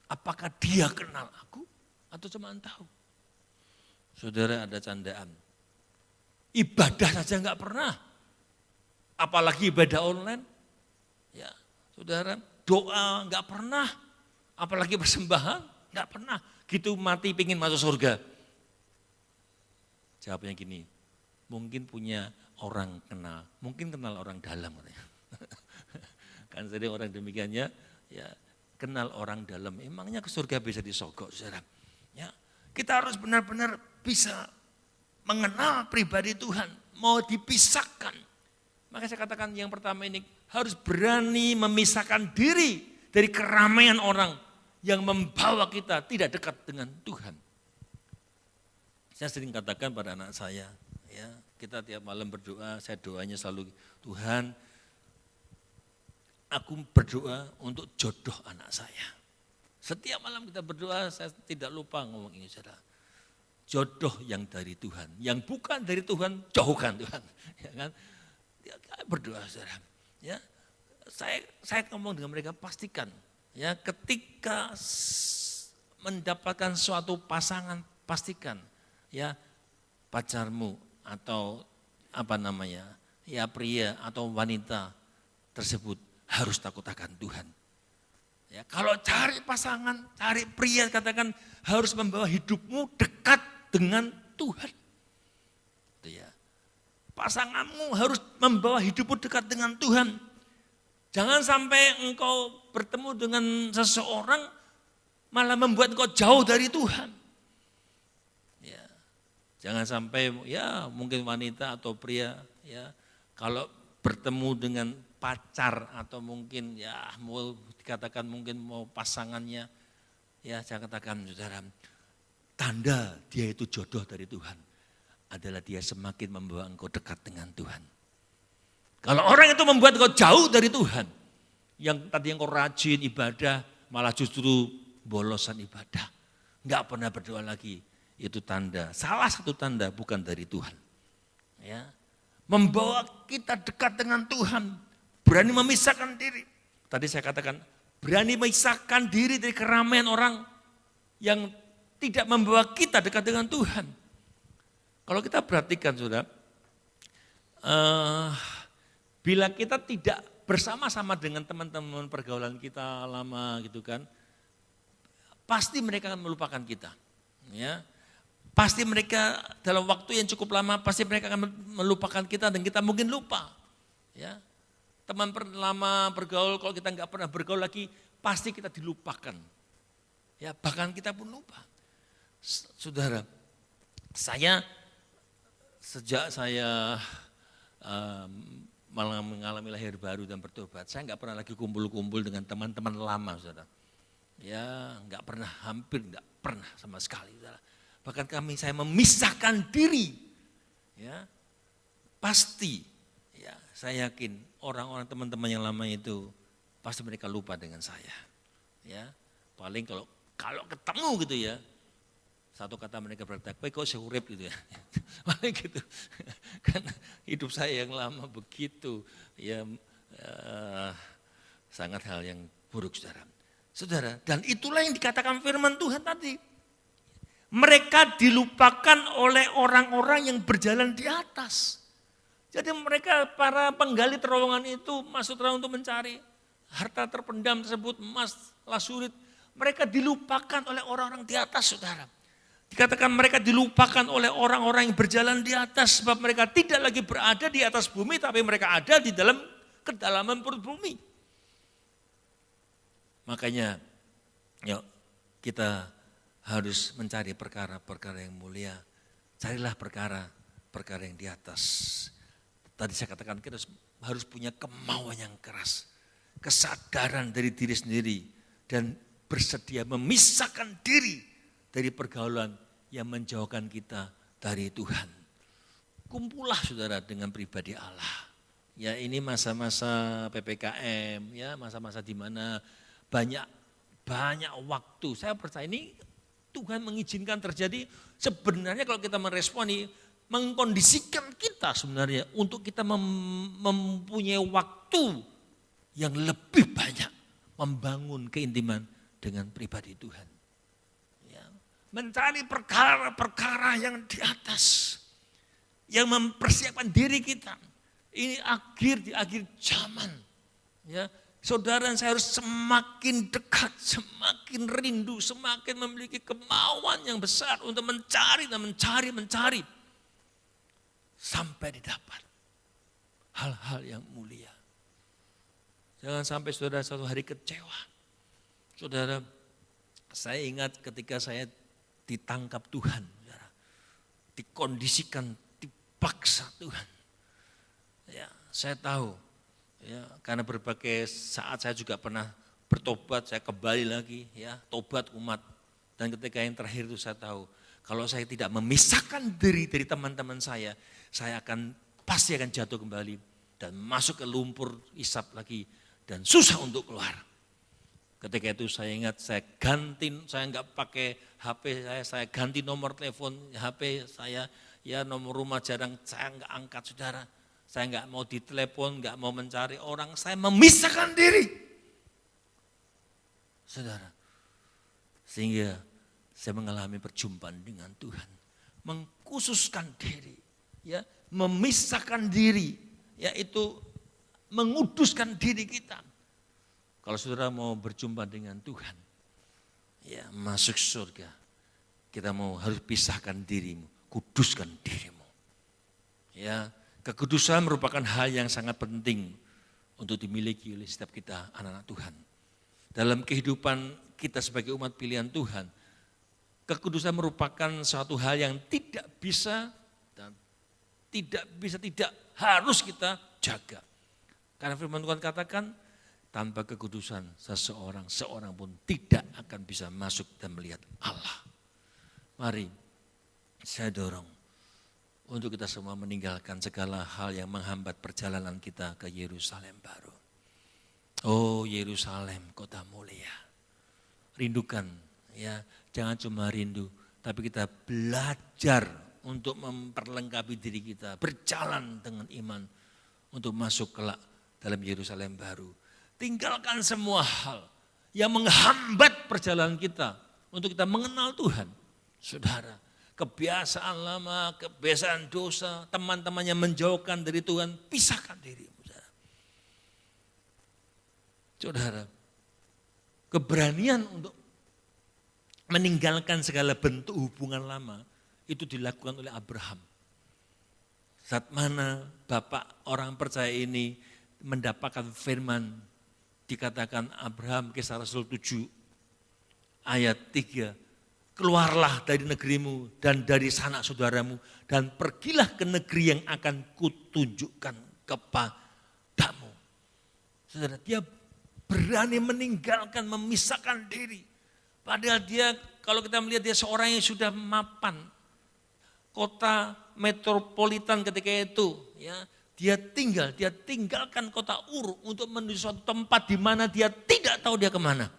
Speaker 2: Apakah dia kenal aku atau cuma tahu? Saudara ada candaan, ibadah saja enggak pernah, apalagi ibadah online. Ya, saudara doa enggak pernah, apalagi persembahan enggak pernah. Gitu mati pingin masuk surga. Jawabnya gini, mungkin punya orang kenal, mungkin kenal orang dalam. Kan sering orang demikiannya, ya kenal orang dalam. Emangnya ke surga bisa disogok, saudara? Ya, kita harus benar-benar bisa mengenal pribadi Tuhan, mau dipisahkan. Maka saya katakan yang pertama ini harus berani memisahkan diri dari keramaian orang yang membawa kita tidak dekat dengan Tuhan. Saya sering katakan pada anak saya, ya kita tiap malam berdoa, saya doanya selalu, Tuhan, aku berdoa untuk jodoh anak saya. Setiap malam kita berdoa, saya tidak lupa ngomong ini, saudara. Jodoh yang dari Tuhan, yang bukan dari Tuhan, jauhkan Tuhan. Ya kan? Ya, berdoa, saudara. Ya, saya ngomong dengan mereka, pastikan, ya ketika mendapatkan suatu pasangan, pastikan, ya pacarmu atau apa namanya, ya pria atau wanita tersebut harus takut akan Tuhan. Ya, kalau cari pasangan, cari pria, katakan harus membawa hidupmu dekat dengan Tuhan. Itu ya. Pasanganmu harus membawa hidupmu dekat dengan Tuhan. Jangan sampai engkau bertemu dengan seseorang malah membuat engkau jauh dari Tuhan. Ya. Jangan sampai ya mungkin wanita atau pria ya kalau bertemu dengan pacar atau mungkin ya mau dikatakan mungkin mau pasangannya, ya saya katakan saudara, tanda dia itu jodoh dari Tuhan adalah dia semakin membawa engkau dekat dengan Tuhan. Kalau orang itu membuat engkau jauh dari Tuhan, yang tadi engkau rajin ibadah malah justru bolosan ibadah, nggak pernah berdoa lagi, itu tanda, salah satu tanda bukan dari Tuhan. Ya, membawa kita dekat dengan Tuhan. Berani memisahkan diri. Tadi saya katakan, berani memisahkan diri dari keramaian orang yang tidak membawa kita dekat dengan Tuhan. Kalau kita perhatikan saudara, bila kita tidak bersama-sama dengan teman-teman pergaulan kita lama gitu kan, pasti mereka akan melupakan kita. Ya, pasti mereka dalam waktu yang cukup lama, pasti mereka akan melupakan kita dan kita mungkin lupa. Ya. Teman lama bergaul, kalau kita nggak pernah bergaul lagi, pasti kita dilupakan. Ya, bahkan kita pun lupa. Saudara, saya sejak saya malah mengalami lahir baru dan bertobat, saya nggak pernah lagi kumpul-kumpul dengan teman-teman lama, saudara. Ya, nggak pernah, hampir nggak pernah sama sekali, saudara. Bahkan saya memisahkan diri. Ya, pasti, ya saya yakin orang-orang teman-teman yang lama itu pasti mereka lupa dengan saya. Ya, paling kalau ketemu gitu ya, satu kata mereka berkata, kok seurep gitu ya. Paling gitu. Karena hidup saya yang lama begitu, ya sangat hal yang buruk, saudara. Saudara, dan itulah yang dikatakan firman Tuhan tadi. Mereka dilupakan oleh orang-orang yang berjalan di atas. Jadi mereka para penggali terowongan itu masuk terowongan untuk mencari harta terpendam tersebut, emas, lasurit. Mereka dilupakan oleh orang-orang di atas, saudara. Dikatakan mereka dilupakan oleh orang-orang yang berjalan di atas sebab mereka tidak lagi berada di atas bumi, tapi mereka ada di dalam kedalaman perut bumi. Makanya yuk kita harus mencari perkara-perkara yang mulia. Carilah perkara yang di atas. Tadi saya katakan kita harus punya kemauan yang keras, kesadaran dari diri sendiri, dan bersedia memisahkan diri dari pergaulan yang menjauhkan kita dari Tuhan. Kumpullah saudara dengan pribadi Allah. Ya ini masa-masa PPKM, ya masa-masa di mana banyak waktu. Saya percaya ini Tuhan mengizinkan terjadi. Sebenarnya kalau kita meresponi, mengkondisikan kita sebenarnya untuk kita mempunyai waktu yang lebih banyak membangun keintiman dengan pribadi Tuhan. Ya, mencari perkara-perkara yang di atas, yang mempersiapkan diri kita. Ini di akhir zaman. Ya, saudara, saya harus semakin dekat, semakin rindu, semakin memiliki kemauan yang besar untuk mencari dan mencari. Sampai didapat hal-hal yang mulia. Jangan sampai saudara suatu hari kecewa. Saudara, saya ingat ketika saya ditangkap Tuhan, saudara, dikondisikan, dipaksa Tuhan. Ya, saya tahu, ya, karena berbagai saat saya juga pernah bertobat, saya kembali lagi, ya, tobat umat. Dan ketika yang terakhir itu saya tahu, kalau saya tidak memisahkan diri dari teman-teman saya pasti akan jatuh kembali dan masuk ke lumpur isap lagi dan susah untuk keluar. Ketika itu saya ingat saya nggak pakai HP saya ganti nomor telepon HP saya, ya nomor rumah jarang saya nggak angkat saudara. Saya nggak mau ditelepon, nggak mau mencari orang, saya memisahkan diri. Saudara, sehingga saya mengalami perjumpaan dengan Tuhan. Mengkhususkan diri, ya, memisahkan diri, yaitu menguduskan diri kita. Kalau saudara mau berjumpa dengan Tuhan, ya masuk surga, kita harus pisahkan dirimu, kuduskan dirimu. Ya, kekudusan merupakan hal yang sangat penting untuk dimiliki oleh setiap kita anak-anak Tuhan. Dalam kehidupan kita sebagai umat pilihan Tuhan, kekudusan merupakan suatu hal yang tidak bisa dan tidak harus kita jaga. Karena firman Tuhan katakan, tanpa kekudusan seorang pun tidak akan bisa masuk dan melihat Allah. Mari saya dorong untuk kita semua meninggalkan segala hal yang menghambat perjalanan kita ke Yerusalem baru. Oh Yerusalem, kota mulia. Rindukan, ya, jangan cuma rindu, tapi kita belajar untuk memperlengkapi diri kita, berjalan dengan iman untuk masuk kelak dalam Yerusalem baru. Tinggalkan semua hal yang menghambat perjalanan kita untuk kita mengenal Tuhan. Saudara, kebiasaan lama, kebiasaan dosa, teman-teman yang menjauhkan dari Tuhan, pisahkan diri. Saudara, keberanian untuk meninggalkan segala bentuk hubungan lama itu dilakukan oleh Abraham. Saat mana Bapak orang percaya ini mendapatkan firman, dikatakan Abraham, Kisah Rasul 7 ayat 3, keluarlah dari negerimu dan dari sanak saudaramu dan pergilah ke negeri yang akan kutunjukkan kepadamu. Saudara, dia berani meninggalkan, memisahkan diri. Padahal dia, kalau kita melihat dia seorang yang sudah mapan. Kota metropolitan ketika itu, ya, dia tinggalkan kota Ur untuk menuju suatu tempat di mana dia tidak tahu dia kemana.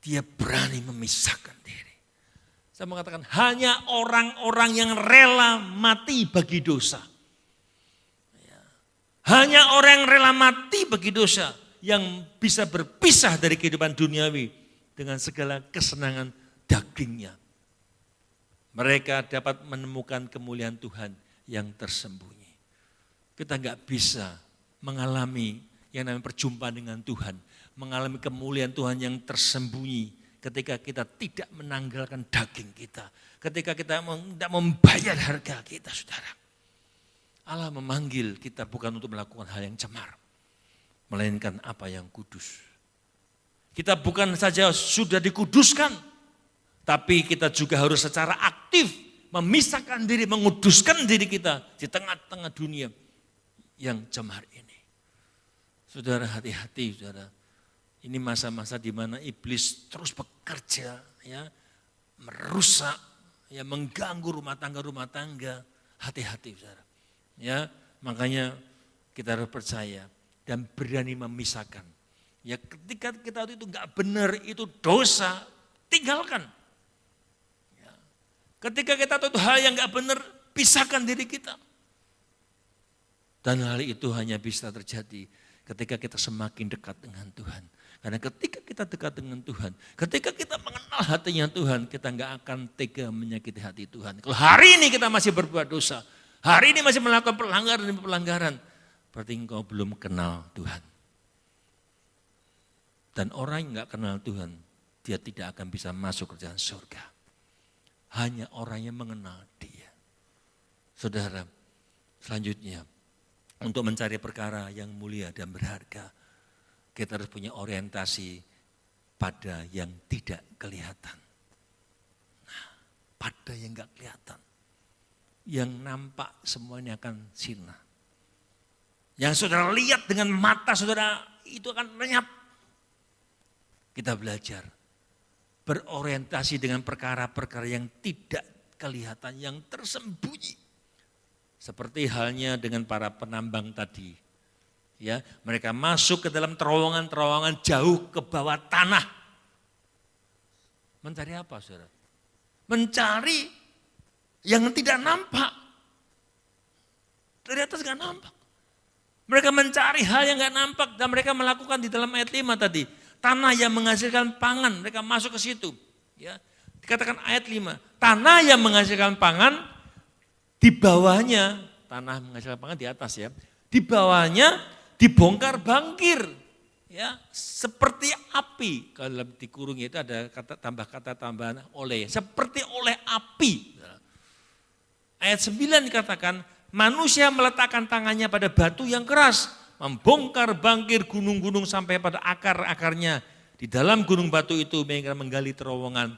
Speaker 2: Dia berani memisahkan diri. Saya mengatakan hanya orang-orang yang rela mati bagi dosa. Hanya orang yang rela mati bagi dosa yang bisa berpisah dari kehidupan duniawi dengan segala kesenangan dagingnya. Mereka dapat menemukan kemuliaan Tuhan yang tersembunyi. Kita nggak bisa mengalami yang namanya perjumpaan dengan Tuhan, mengalami kemuliaan Tuhan yang tersembunyi ketika kita tidak menanggalkan daging kita, ketika kita tidak membayar harga kita, saudara. Allah memanggil kita bukan untuk melakukan hal yang cemar, melainkan apa yang kudus. Kita bukan saja sudah dikuduskan, tapi kita juga harus secara aktif memisahkan diri, menguduskan diri kita di tengah-tengah dunia yang cemar ini. Saudara, hati-hati saudara. Ini masa-masa di mana iblis terus bekerja, ya, merusak, ya, mengganggu rumah tangga. Hati-hati saudara. Ya, makanya kita harus percaya dan berani memisahkan. Ya, ketika kita itu enggak benar, itu dosa, tinggalkan. Ya. Ketika kita tahu hal yang enggak benar, pisahkan diri kita. Dan hal itu hanya bisa terjadi ketika kita semakin dekat dengan Tuhan. Karena ketika kita dekat dengan Tuhan, ketika kita mengenal hatinya Tuhan, kita enggak akan tega menyakiti hati Tuhan. Kalau hari ini kita masih berbuat dosa, hari ini masih melakukan pelanggaran demi pelanggaran, berarti engkau belum kenal Tuhan. Dan orang yang enggak kenal Tuhan, dia tidak akan bisa masuk kerjaan surga. Hanya orang yang mengenal Dia. Saudara, selanjutnya untuk mencari perkara yang mulia dan berharga, kita harus punya orientasi pada yang tidak kelihatan. Nah, pada yang enggak kelihatan. Yang nampak semuanya akan sirna. Yang saudara lihat dengan mata saudara itu akan lenyap. Kita belajar berorientasi dengan perkara-perkara yang tidak kelihatan, yang tersembunyi. Seperti halnya dengan para penambang tadi. Ya, mereka masuk ke dalam terowongan-terowongan jauh ke bawah tanah. Mencari apa, saudara? Mencari yang tidak nampak. Dari atas nggak nampak. Mereka mencari hal yang nggak nampak dan mereka melakukan di dalam ayat 5 tadi. Tanah yang menghasilkan pangan, mereka masuk ke situ. Ya, dikatakan ayat 5, tanah yang menghasilkan pangan, di bawahnya, tanah menghasilkan pangan di atas ya, di bawahnya dibongkar bangkir. Ya, seperti api. Kalau dikurung itu ada kata tambahan oleh, seperti oleh api. Ayat 9 dikatakan, manusia meletakkan tangannya pada batu yang keras, membongkar bangkir gunung-gunung sampai pada akar-akarnya. Di dalam gunung batu itu mereka menggali terowongan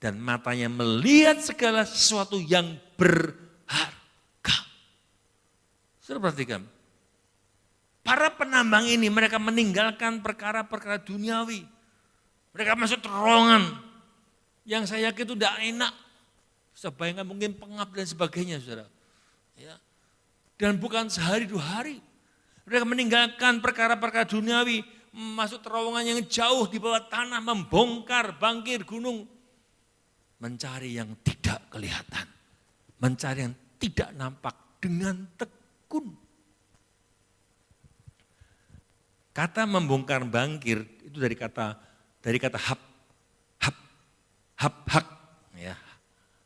Speaker 2: dan matanya melihat segala sesuatu yang berharga. Saudara perhatikan, para penambang ini mereka meninggalkan perkara-perkara duniawi. Mereka masuk terowongan yang saya yakin itu tidak enak. Sebayangkan mungkin pengap dan sebagainya, saudara. Ya. Dan bukan sehari 2 hari. Mereka meninggalkan perkara-perkara duniawi, masuk terowongan yang jauh di bawah tanah, membongkar bangkir gunung. Mencari yang tidak kelihatan, mencari yang tidak nampak dengan tekun. Kata membongkar bangkir itu dari kata hak, ya,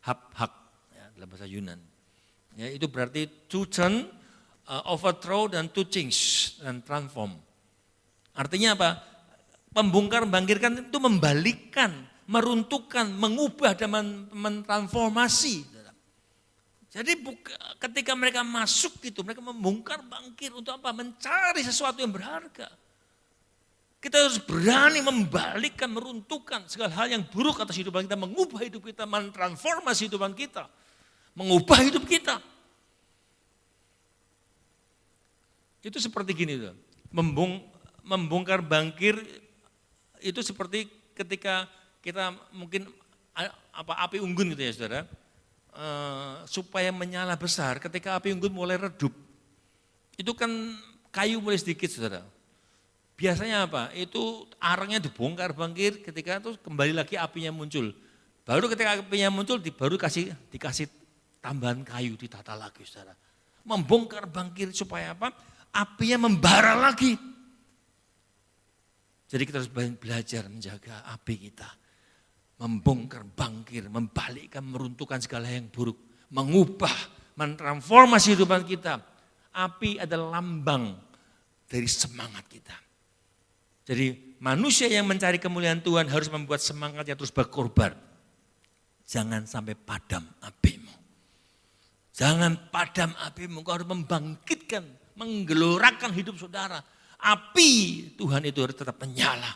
Speaker 2: hak, ya, dalam bahasa Yunan. Ya, itu berarti to turn, overthrow dan to change dan transform. Artinya apa? Membongkar bangkirkan itu membalikkan, meruntuhkan, mengubah dan mentransformasi. Jadi ketika mereka masuk gitu, mereka membongkar bangkir untuk apa? Mencari sesuatu yang berharga. Kita harus berani membalikkan, meruntuhkan segala hal yang buruk atas hidup kita, mengubah hidup kita, mentransformasi hidup kita, mengubah hidup kita. Itu seperti gini tuh, membongkar bangkir itu seperti ketika kita mungkin api unggun gitu ya saudara, supaya menyala besar ketika api unggun mulai redup, itu kan kayu mulai sedikit saudara. Biasanya apa? Itu arangnya dibongkar bangkir ketika itu kembali lagi apinya muncul. Baru ketika apinya muncul baru dikasih tambahan kayu, ditata lagi saudara. Membongkar bangkir supaya apa? Apinya membara lagi. Jadi kita harus belajar menjaga api kita. Membongkar bangkir, membalikkan, meruntuhkan segala yang buruk. Mengubah, mentransformasi hidupan kita. Api adalah lambang dari semangat kita. Jadi manusia yang mencari kemuliaan Tuhan harus membuat semangatnya terus berkorban. Jangan sampai padam apimu. Jangan padam apimu, kau harus membangkitkan, menggelorakan hidup saudara. Api Tuhan itu harus tetap menyala.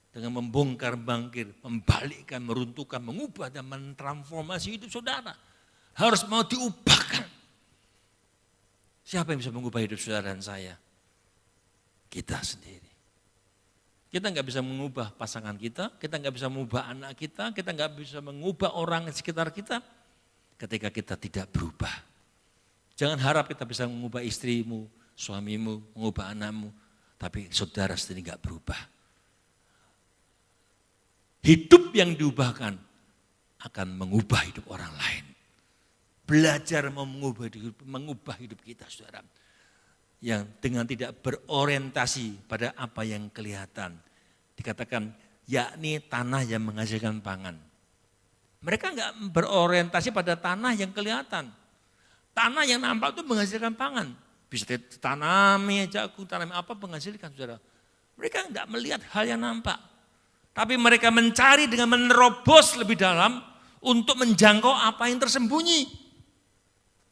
Speaker 2: Dengan membongkar bangkir, membalikkan, meruntuhkan, mengubah dan mentransformasi hidup saudara. Harus mau diubahkan. Siapa yang bisa mengubah hidup saudara dan saya? Kita sendiri. Kita nggak bisa mengubah pasangan kita nggak bisa mengubah anak kita nggak bisa mengubah orang di sekitar kita ketika kita tidak berubah. Jangan harap kita bisa mengubah istrimu, suamimu, mengubah anakmu, tapi saudara sendiri nggak berubah. Hidup yang diubahkan akan mengubah hidup orang lain. Belajar mengubah hidup kita saudara. Yang dengan tidak berorientasi pada apa yang kelihatan. Dikatakan yakni tanah yang menghasilkan pangan. Mereka enggak berorientasi pada tanah yang kelihatan. Tanah yang nampak itu menghasilkan pangan. Bisa ditanami jagung, tanami apa menghasilkan saudara. Mereka enggak melihat hal yang nampak. Tapi mereka mencari dengan menerobos lebih dalam untuk menjangkau apa yang tersembunyi.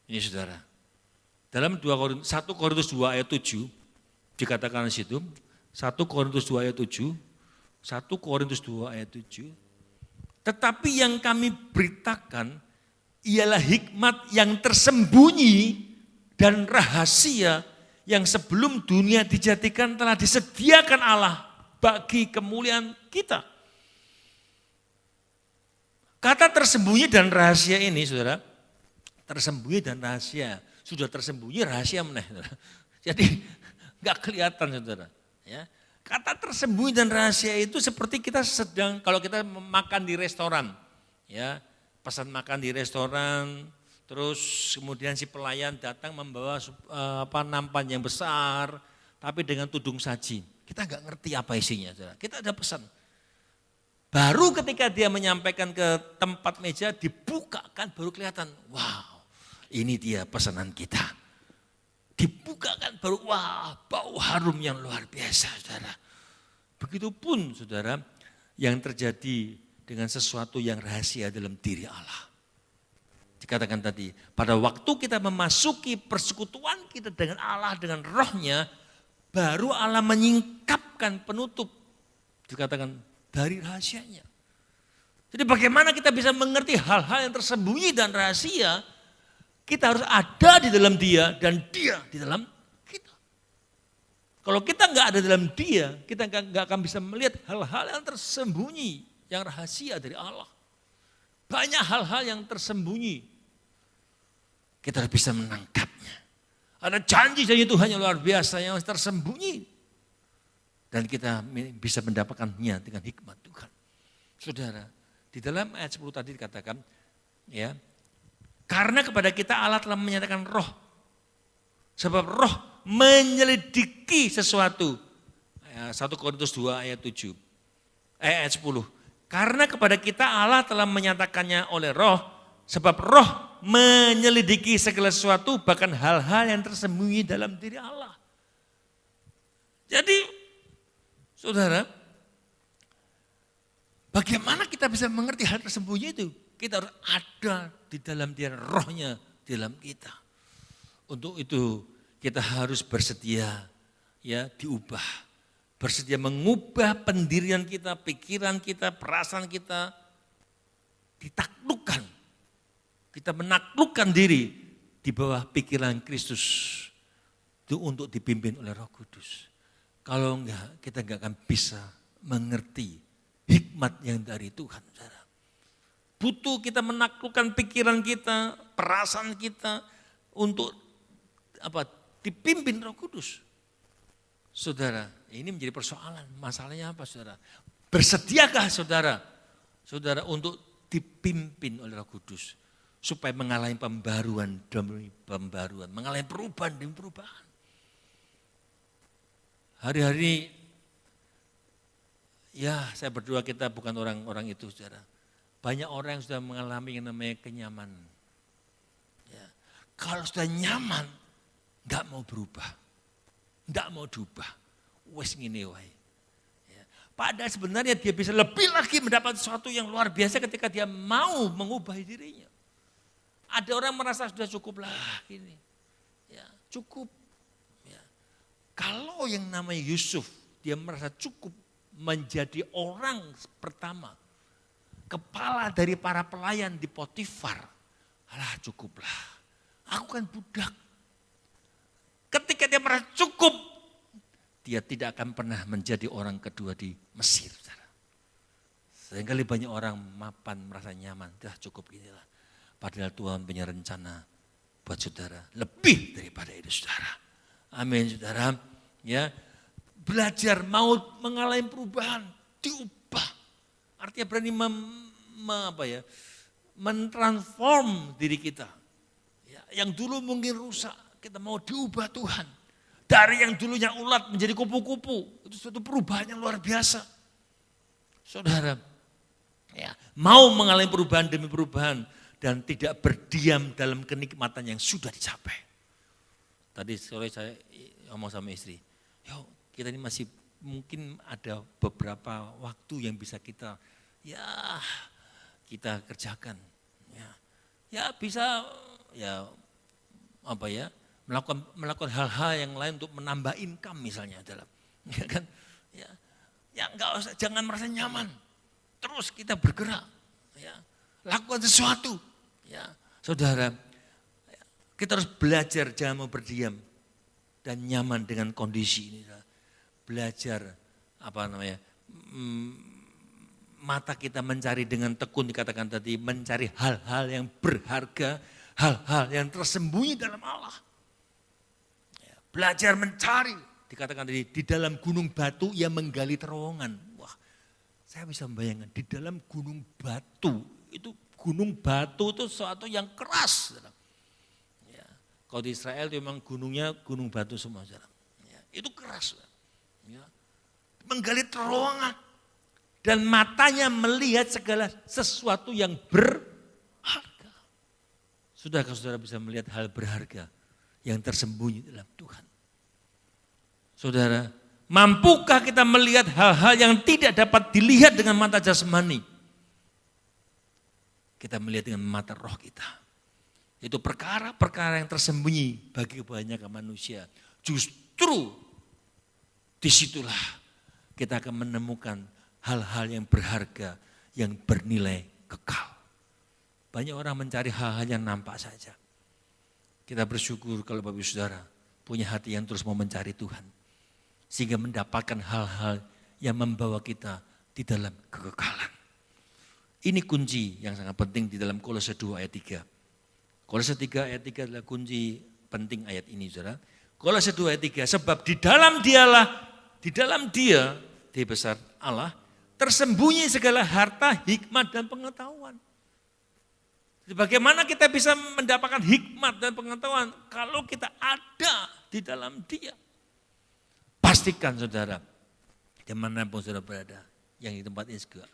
Speaker 2: Ini saudara. Dalam 1 Korintus 2 ayat 7 dikatakan di situ, 1 Korintus 2 ayat 7, 1 Korintus 2 ayat 7, tetapi yang kami beritakan ialah hikmat yang tersembunyi dan rahasia yang sebelum dunia dijadikan telah disediakan Allah bagi kemuliaan kita. Kata tersembunyi dan rahasia ini, saudara, tersembunyi dan rahasia, sudah tersembunyi rahasia meneh. Jadi enggak kelihatan, saudara. Ya. Kata tersembunyi dan rahasia itu seperti kita sedang, kalau kita makan di restoran, ya, pesan makan di restoran, terus kemudian si pelayan datang membawa nampan yang besar, tapi dengan tudung saji. Kita enggak ngerti apa isinya, saudara. Kita ada pesan. Baru ketika dia menyampaikan ke tempat meja, dibukakan baru kelihatan, wow, ini dia pesanan kita. Dibukakan baru, wah, bau harum yang luar biasa, saudara. Begitupun, saudara, yang terjadi dengan sesuatu yang rahasia dalam diri Allah. Dikatakan tadi, pada waktu kita memasuki persekutuan kita dengan Allah, dengan rohnya, baru Allah menyingkapkan penutup. Dikatakan dari rahasianya. Jadi bagaimana kita bisa mengerti hal-hal yang tersembunyi dan rahasia, kita harus ada di dalam dia dan dia di dalam kita. Kalau kita nggak ada dalam dia, kita nggak akan bisa melihat hal-hal yang tersembunyi, yang rahasia dari Allah. Banyak hal-hal yang tersembunyi. Kita harus bisa menangkapnya. Ada janji-janji Tuhan yang luar biasa yang tersembunyi. Dan kita bisa mendapatkannya dengan hikmat Tuhan. Saudara, di dalam ayat 10 tadi dikatakan, ya, karena kepada kita Allah telah menyatakan roh. Sebab roh menyelidiki sesuatu. 1 Korintus 2 ayat 7. Ayat 10. Karena kepada kita Allah telah menyatakannya oleh roh. Sebab roh menyelidiki segala sesuatu, bahkan hal-hal yang tersembunyi dalam diri Allah. Jadi, saudara, bagaimana kita bisa mengerti hal tersembunyi itu? Kita harus ada di dalam dia, rohnya di dalam kita. Untuk itu kita harus bersedia, ya, diubah. Bersedia mengubah pendirian kita, pikiran kita, perasaan kita, ditaklukkan. Kita menaklukkan diri di bawah pikiran Kristus itu untuk dipimpin oleh Roh Kudus. Kalau enggak, kita enggak akan bisa mengerti hikmat yang dari Tuhan, saudara. Butuh kita menaklukkan pikiran kita, perasaan kita untuk dipimpin Roh Kudus. Saudara, ini menjadi persoalan. Masalahnya apa, saudara? Bersediakah saudara untuk dipimpin oleh Roh Kudus supaya mengalami pembaruan demi pembaruan, mengalami perubahan demi perubahan. Hari-hari, ya, saya berdoa kita bukan orang-orang itu, saudara. Banyak orang yang sudah mengalami yang namanya kenyamanan. Ya. Kalau sudah nyaman, enggak mau berubah. Enggak mau diubah. Wes ngene wae. Ya. Padahal sebenarnya dia bisa lebih lagi mendapat sesuatu yang luar biasa ketika dia mau mengubah dirinya. Ada orang merasa sudah cukup lah gini. Ya, cukup. Ya. Kalau yang namanya Yusuf, dia merasa cukup menjadi orang pertama, kepala dari para pelayan di Potifar. Alah, cukuplah. Aku kan budak. Ketika dia merasa cukup, dia tidak akan pernah menjadi orang kedua di Mesir. Seringkali banyak orang mapan merasa nyaman, dah cukup inilah. Padahal Tuhan punya rencana buat saudara lebih daripada itu, saudara. Amin, saudara. Ya, belajar mau mengalami perubahan, diubah. Artinya berani mentransform diri kita. Ya, yang dulu mungkin rusak, kita mau diubah Tuhan. Dari yang dulunya ulat menjadi kupu-kupu, itu suatu perubahan yang luar biasa. Saudara, ya, mau mengalami perubahan demi perubahan dan tidak berdiam dalam kenikmatan yang sudah dicapai. Tadi sore saya ngomong sama istri, yuk kita ini masih mungkin ada beberapa waktu yang bisa kita kerjakan. Ya bisa melakukan hal-hal yang lain untuk menambah income misalnya dalam, ya kan? Ya enggak usah, jangan merasa nyaman. Terus kita bergerak, ya, lakukan sesuatu, ya, saudara. Kita harus belajar jangan mau berdiam dan nyaman dengan kondisi ini. Belajar mata kita mencari dengan tekun, dikatakan tadi, mencari hal-hal yang berharga, hal-hal yang tersembunyi dalam Allah. Ya, belajar mencari, dikatakan tadi, di dalam gunung batu ia menggali terowongan. Wah, saya bisa membayangkan di dalam gunung batu, itu sesuatu yang keras. Ya, kalau di Israel itu memang gunungnya gunung batu semua. Ya, itu keras. Ya, menggali terowongan. Dan matanya melihat segala sesuatu yang berharga. Sudahkah saudara bisa melihat hal berharga yang tersembunyi dalam Tuhan? Saudara, mampukah kita melihat hal-hal yang tidak dapat dilihat dengan mata jasmani? Kita melihat dengan mata roh kita. Itu perkara-perkara yang tersembunyi bagi kebanyakan manusia. Justru disitulah kita akan menemukan hal-hal yang berharga, yang bernilai kekal. Banyak orang mencari hal-hal yang nampak saja. Kita bersyukur kalau Bapak Ibu Saudara punya hati yang terus mau mencari Tuhan. Sehingga mendapatkan hal-hal yang membawa kita di dalam kekekalan. Ini kunci yang sangat penting di dalam Kolose 2 ayat 3. Kolose 3 ayat 3 adalah kunci penting ayat ini, saudara. Kolose 2 ayat 3, sebab di dalam dia, di besar Allah, tersembunyi segala harta, hikmat dan pengetahuan. Bagaimana kita bisa mendapatkan hikmat dan pengetahuan kalau kita ada di dalam dia? Pastikan saudara, dimanapun saudara berada, yang di tempat ini juga,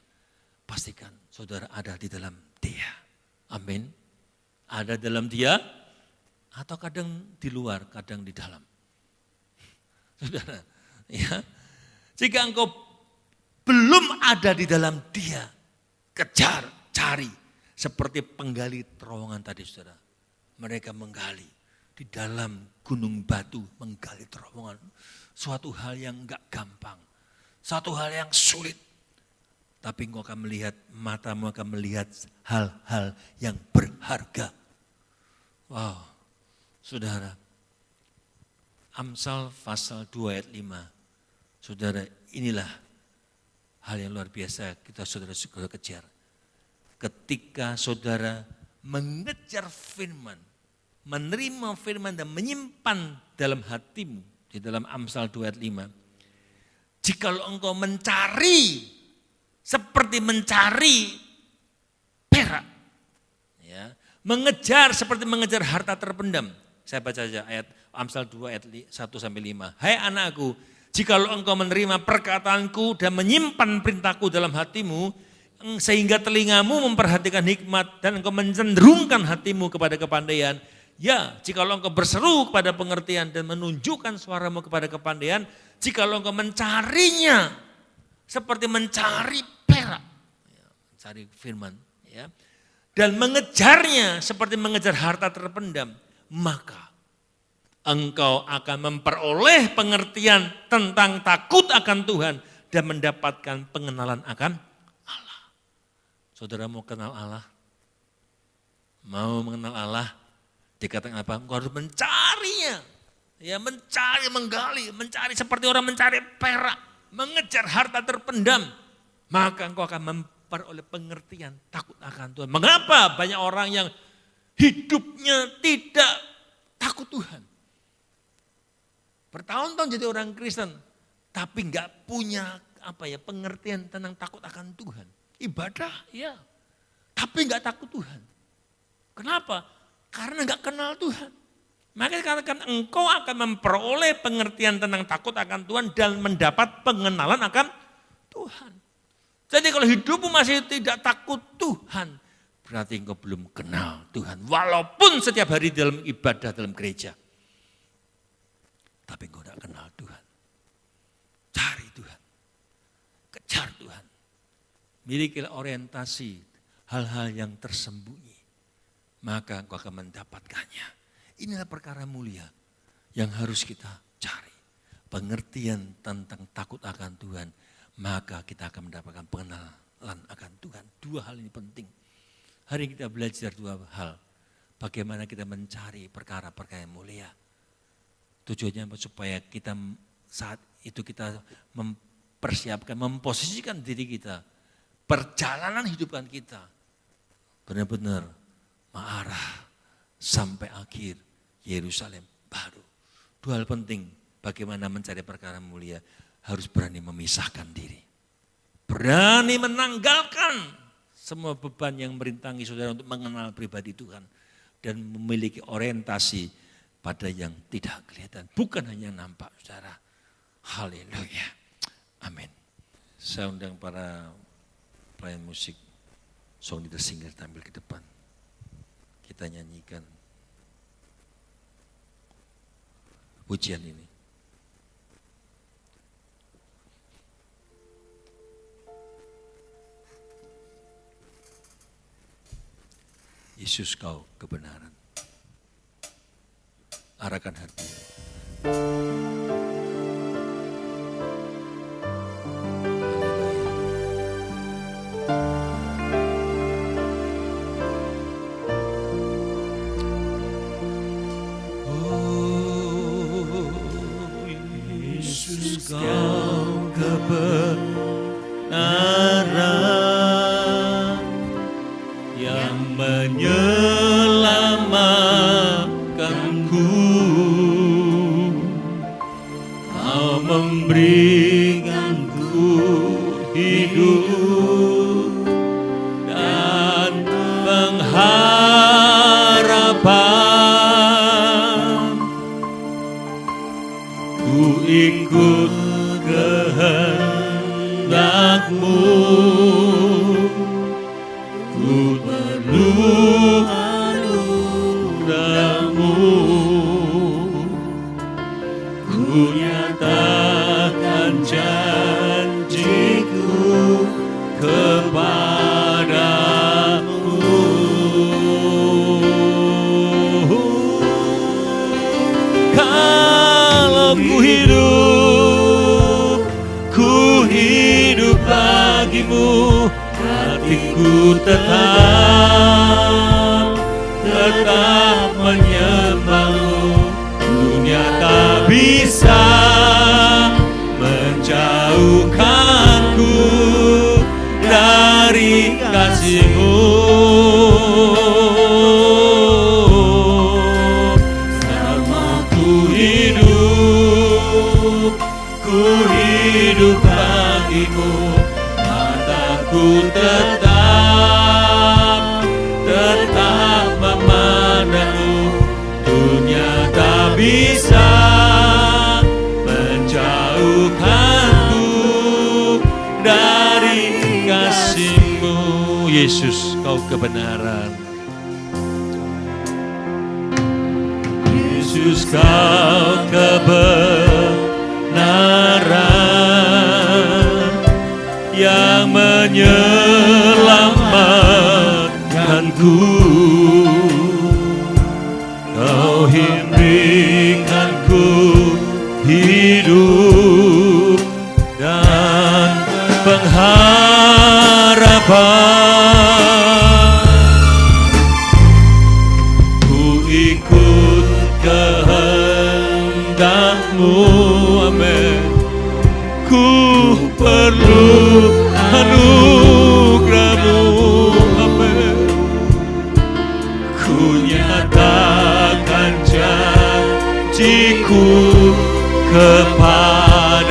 Speaker 2: pastikan saudara ada di dalam dia. Amin. Ada dalam dia, atau kadang di luar, kadang di dalam. Saudara, ya, jika engkau belum ada di dalam dia, kejar, cari. Seperti penggali terowongan tadi saudara. Mereka menggali di dalam gunung batu, menggali terowongan. Suatu hal yang enggak gampang. Suatu hal yang sulit. Tapi engkau akan melihat, matamu akan melihat hal-hal yang berharga. Wow, saudara. Amsal pasal 2 ayat 5. Saudara, inilah hal yang luar biasa kita saudara kejar. Ketika saudara mengejar firman, menerima firman dan menyimpan dalam hatimu, di dalam Amsal 2 ayat 5. Jikalau engkau mencari, seperti mencari perak, ya, mengejar seperti mengejar harta terpendam. Saya baca saja ayat Amsal 2 ayat 1-5. Hai anakku, jikalau engkau menerima perkataanku dan menyimpan perintahku dalam hatimu, sehingga telingamu memperhatikan hikmat dan engkau mencenderungkan hatimu kepada kepandaian. Ya, jikalau engkau berseru kepada pengertian dan menunjukkan suaramu kepada kepandaian, jikalau engkau mencarinya seperti mencari perak, ya, mencari firman, ya, dan mengejarnya seperti mengejar harta terpendam, maka engkau akan memperoleh pengertian tentang takut akan Tuhan dan mendapatkan pengenalan akan Allah. Saudara mau kenal Allah? Mau mengenal Allah? Dikatakan apa? Engkau harus mencarinya. Ya, mencari, menggali, mencari seperti orang mencari perak, mengejar harta terpendam. Maka engkau akan memperoleh pengertian takut akan Tuhan. Mengapa banyak orang yang hidupnya tidak takut Tuhan? Bertahun-tahun jadi orang Kristen, tapi enggak punya pengertian tentang takut akan Tuhan. Ibadah, ya, tapi enggak takut Tuhan. Kenapa? Karena enggak kenal Tuhan. Maka dikatakan engkau akan memperoleh pengertian tentang takut akan Tuhan dan mendapat pengenalan akan Tuhan. Jadi kalau hidupmu masih tidak takut Tuhan, berarti engkau belum kenal Tuhan. Walaupun setiap hari dalam ibadah dalam gereja. Tapi engkau tidak kenal Tuhan. Cari Tuhan. Kejar Tuhan. Milikilah orientasi hal-hal yang tersembunyi. Maka engkau akan mendapatkannya. Inilah perkara mulia. yang harus kita cari. Pengertian tentang takut akan Tuhan, maka kita akan mendapatkan pengenalan akan Tuhan. Dua hal ini penting. Hari ini kita belajar dua hal. Bagaimana kita mencari perkara-perkara yang mulia. Tujuannya supaya kita saat itu kita mempersiapkan, memposisikan diri kita, perjalanan hidupan kita benar-benar mengarah sampai akhir Yerusalem baru. Dua hal penting, bagaimana mencari perkara mulia, harus berani memisahkan diri. Berani menanggalkan semua beban yang merintangi saudara untuk mengenal pribadi Tuhan. Dan memiliki orientasi pada yang tidak kelihatan. Bukan hanya nampak saudara. Haleluya. Amin. Saya undang para pelayan musik, song leader singer tampil ke depan. Kita nyanyikan pujian ini. Yesus kau kebenaran. Arahkan hati. Yesus kau kebenaran yang menyelamatkanku. Kau memberikanku hidup dan pengharapan. Ku ikut kehendak-Mu, ku perlu anugerah-Mu, ku nyatakan janji-Ku kepadamu. Kalau ku hidup bagimu, hatiku tetap menyembah-Mu. Dunia tak bisa menjauhkanku dari kasih-Mu. Selama ku hidup bagimu, mataku tetap memandang-Mu. Dunia tak bisa menjauhkanku dari kasih-Mu. Yesus kau kebenaran. Yesus kau kebenaran yang menyelamatkanku. Kau berikanku hidup dan pengharapan. Ku ikut kehendak-Mu, amin. Ku perlu anugerah-Mu, amin. Ku nyatakan janji-Ku kepadamu.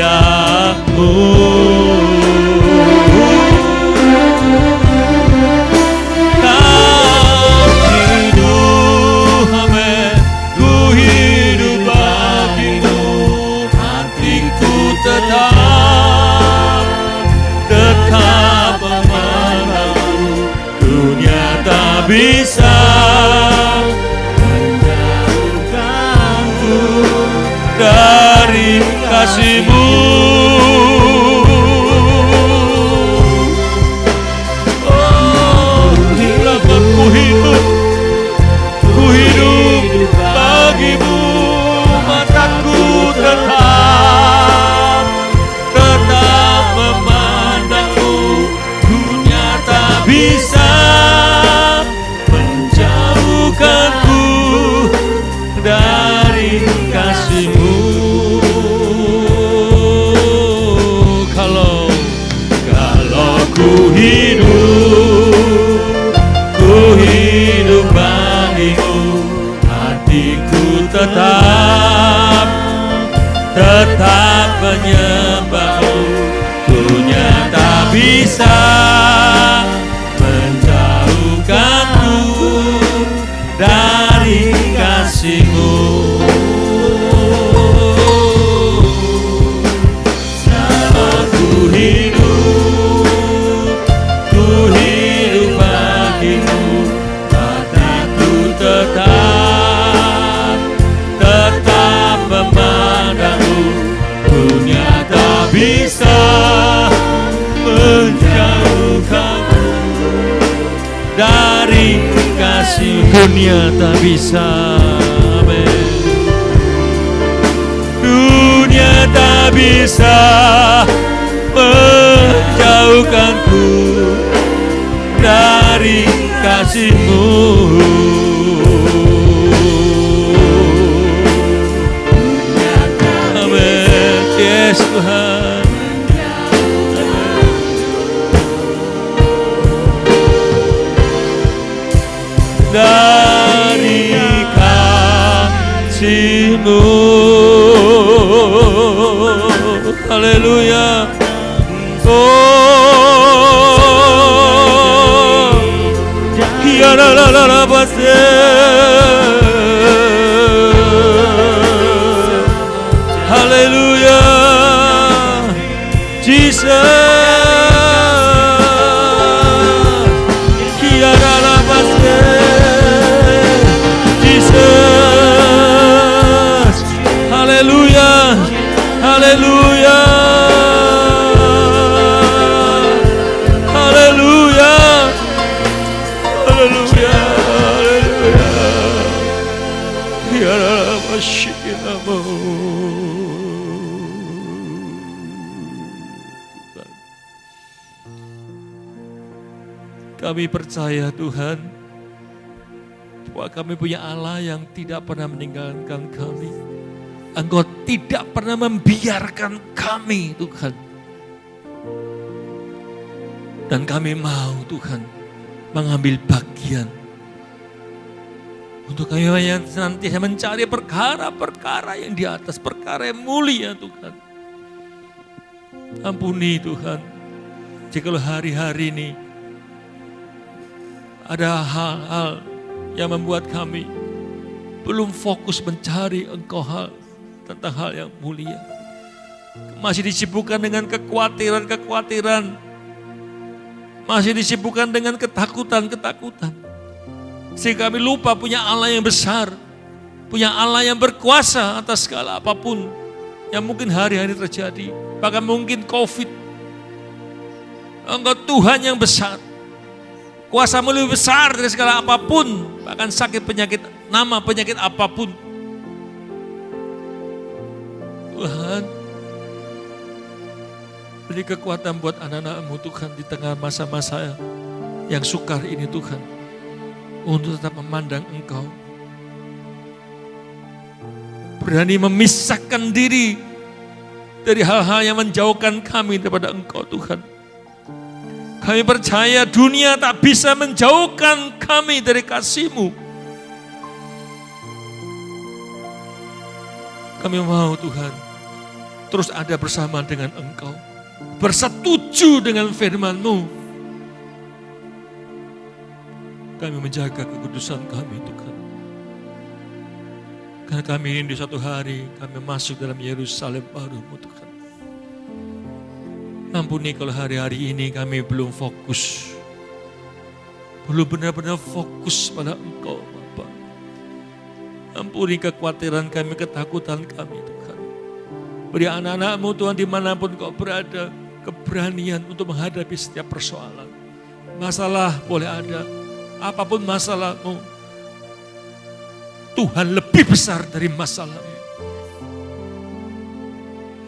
Speaker 2: Kau hidup, amin. Ku hidup bagimu, hatiku tetap memandang-Mu. Dunia tak bisa menjauhkanku dari kasih-Mu. Oh, lama ku hidup bagimu, mata bisa menjauhkanku dari kasih-Mu. Kalau ku hidup bagimu, hatiku tetap menyembah-Mu. Dunia tak bisa menjauhkanku dari kasih-Mu. Selama ku hidup bagimu, mataku tetap memandang-Mu. Dunia tak bisa menjauhkanku dari kasih. Dunia tak bisa, amin. Dunia tak bisa menjauhkanku dari kasih-Mu. Amin. Yes Tuhan. Dari kasih-Mu. Haleluya. Oh, ya la la la la pase. Haleluya. Jesus. Ya la la pase. Jesus. Haleluya. Haleluya. Haleluya. Haleluya. Haleluya. Ya Rabbashinamu. Kami percaya Tuhan bahwa kami punya Allah yang tidak pernah meninggalkan kami. Engkau tidak pernah membiarkan kami Tuhan. Dan kami mau Tuhan mengambil bagian untuk kami yang senantiasa mencari perkara-perkara yang di atas, perkara yang mulia Tuhan. Ampuni Tuhan, jika hari-hari ini ada hal-hal yang membuat kami belum fokus mencari Engkau tentang hal yang mulia. Masih disibukkan dengan kekhawatiran, masih disibukkan dengan ketakutan. Sehingga kami lupa punya Allah yang besar, punya Allah yang berkuasa atas segala apapun yang mungkin hari-hari terjadi. Bahkan mungkin COVID. Engkau Tuhan yang besar. Kuasa-Mu lebih besar dari segala apapun, bahkan sakit penyakit apapun. Tuhan, beri kekuatan buat anak-anak-Mu Tuhan di tengah masa-masa yang sukar ini Tuhan, untuk tetap memandang Engkau. Berani memisahkan diri dari hal-hal yang menjauhkan kami daripada Engkau Tuhan. Kami percaya dunia tak bisa menjauhkan kami dari kasih-Mu. Kami mau Tuhan terus ada bersama dengan Engkau, bersetuju dengan firman-Mu. Kami menjaga kekudusan kami Tuhan. Karena kami ingin di suatu hari kami masuk dalam Yerusalem baru-Mu Tuhan. Ampuni kalau hari-hari ini kami belum fokus. Belum benar-benar fokus pada Engkau Bapa. Ampuni kekhawatiran kami, ketakutan kami Tuhan. Beri anak-anak-Mu Tuhan dimanapun Kau berada, keberanian untuk menghadapi setiap persoalan. Masalah boleh ada, apapun masalahmu, Tuhan lebih besar dari masalahmu.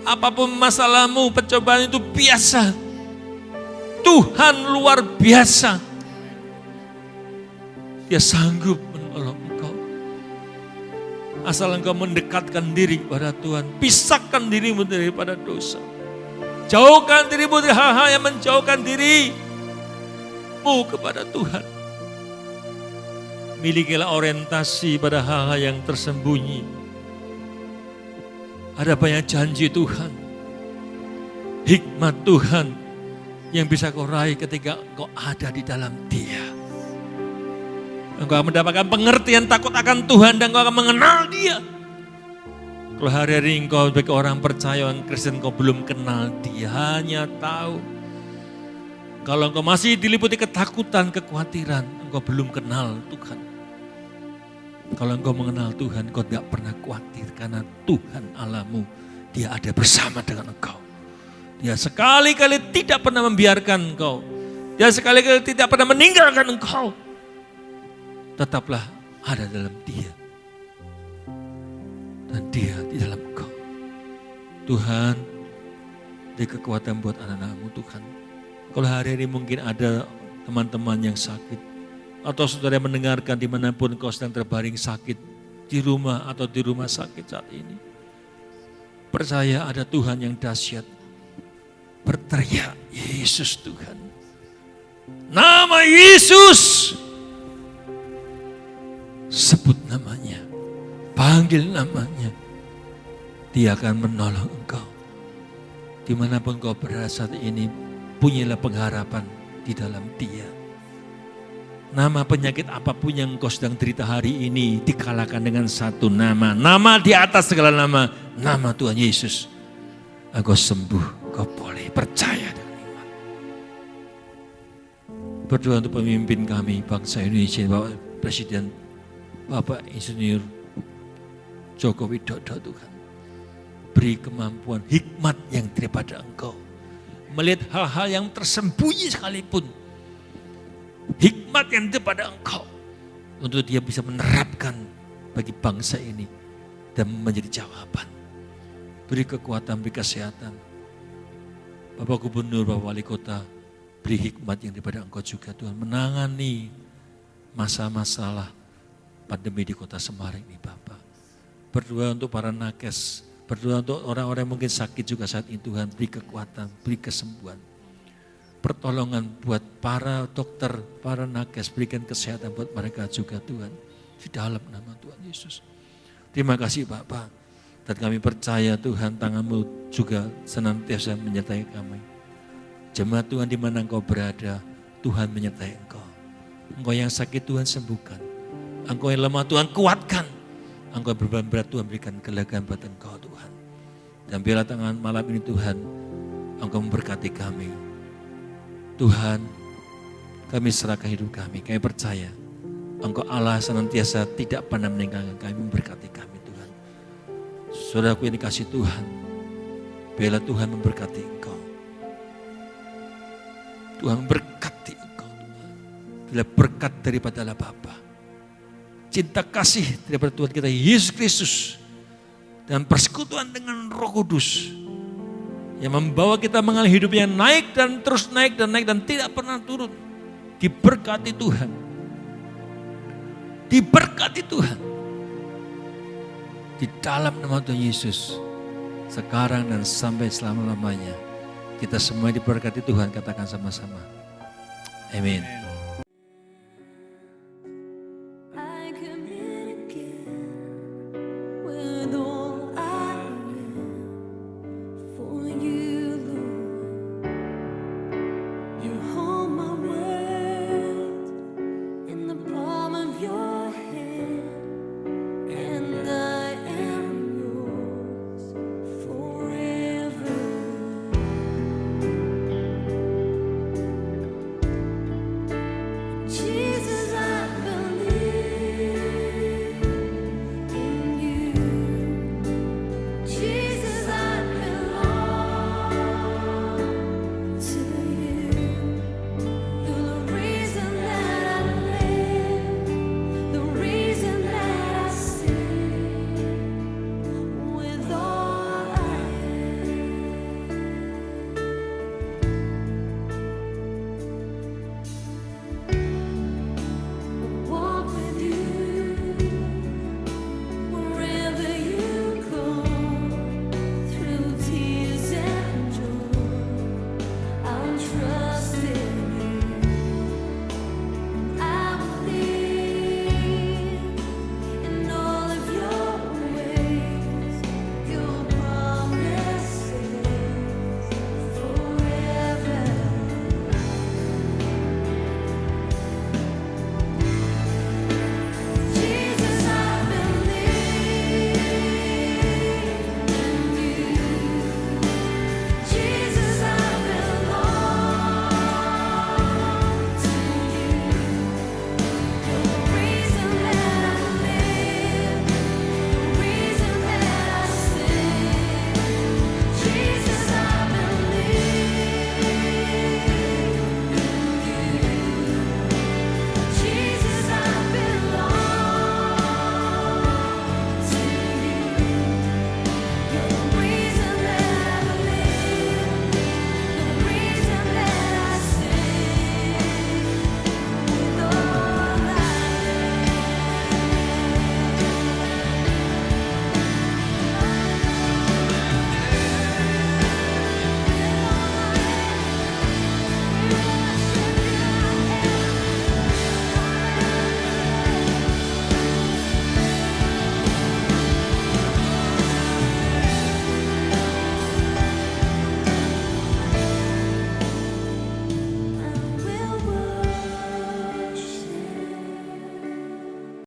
Speaker 2: Apapun masalahmu, pencobaan itu biasa. Tuhan luar biasa. Dia sanggup menolong engkau. Asal engkau mendekatkan diri kepada Tuhan. Pisahkan dirimu daripada dosa. Jauhkan dirimu dari hal-hal yang menjauhkan dirimu kepada Tuhan. Milikilah orientasi pada hal-hal yang tersembunyi. Ada banyak janji Tuhan. Hikmat Tuhan yang bisa kau raih ketika kau ada di dalam Dia. Engkau akan mendapatkan pengertian takut akan Tuhan dan engkau akan mengenal Dia. Kalau hari-hari engkau sebagai orang percaya, orang Kristen, engkau belum kenal Dia, hanya tahu. Kalau engkau masih diliputi ketakutan, kekhawatiran, engkau belum kenal Tuhan. Kalau engkau mengenal Tuhan, engkau tidak pernah khawatir karena Tuhan Allahmu, Dia ada bersama dengan engkau. Dia sekali-kali tidak pernah membiarkan engkau. Dia sekali-kali tidak pernah meninggalkan engkau. Tetaplah ada dalam Dia. Dan Dia di dalam engkau. Tuhan, beri kekuatan buat anak-anak-Mu Tuhan. Kalau hari-hari mungkin ada teman-teman yang sakit. Atau saudara yang mendengarkan dimanapun kau sedang terbaring sakit. Di rumah atau di rumah sakit saat ini. Percaya ada Tuhan yang dahsyat. Berteriak, Yesus Tuhan. Nama Yesus. Sebut namanya. Panggil namanya. Dia akan menolong engkau. Dimanapun kau berada saat ini, punyalah pengharapan di dalam Dia. Nama penyakit apapun yang engkau sedang derita hari ini dikalahkan dengan satu nama. Nama di atas segala nama. Nama Tuhan Yesus. Engkau sembuh, engkau boleh percaya dengan iman. Berdoa untuk pemimpin kami, bangsa Indonesia, Bapak Presiden, Bapak Insinyur Joko Widodo Tuhan. Beri kemampuan, hikmat yang daripada engkau. Melihat hal-hal yang tersembunyi sekalipun. Hikmat yang daripada engkau. Untuk dia bisa menerapkan bagi bangsa ini. Dan menjadi jawaban. Beri kekuatan, beri kesehatan. Bapak Gubernur, Bapak Wali Kota. Beri hikmat yang daripada engkau juga Tuhan. Menangani masalah pandemi di kota Semarang ini Bapak. Berdoa untuk para nakes. Berdoa untuk orang-orang yang mungkin sakit juga saat ini Tuhan. Beri kekuatan, beri kesembuhan. Pertolongan buat para dokter, para nakes, berikan kesehatan buat mereka juga Tuhan. Di dalam nama Tuhan Yesus. Terima kasih Bapak. Dan kami percaya Tuhan tangan-Mu juga senantiasa menyertai kami. Jemaat Tuhan di mana Engkau berada, Tuhan menyertai Engkau. Engkau yang sakit Tuhan sembuhkan. Engkau yang lemah Tuhan kuatkan. Engkau yang beban berat Tuhan berikan kelegaan buat Engkau Tuhan. Dan biarlah tangan malam ini Tuhan, Engkau memberkati kami. Tuhan, kami serahkan hidup kami. Kami percaya Engkau Allah senantiasa tidak pernah meninggalkan kami, memberkati kami Tuhan. Saudaraku yang dikasih Tuhan, biarlah Tuhan memberkati engkau. Tuhan memberkati engkau Tuhan. Bila berkat daripada Allah Bapa, cinta kasih daripada Tuhan kita Yesus Kristus, dan persekutuan dengan Roh Kudus yang membawa kita mengalami hidup yang naik dan terus naik dan tidak pernah turun. Diberkati Tuhan. Diberkati Tuhan. Di dalam nama Tuhan Yesus, sekarang dan sampai selama-lamanya, kita semua diberkati Tuhan, katakan sama-sama. Amin.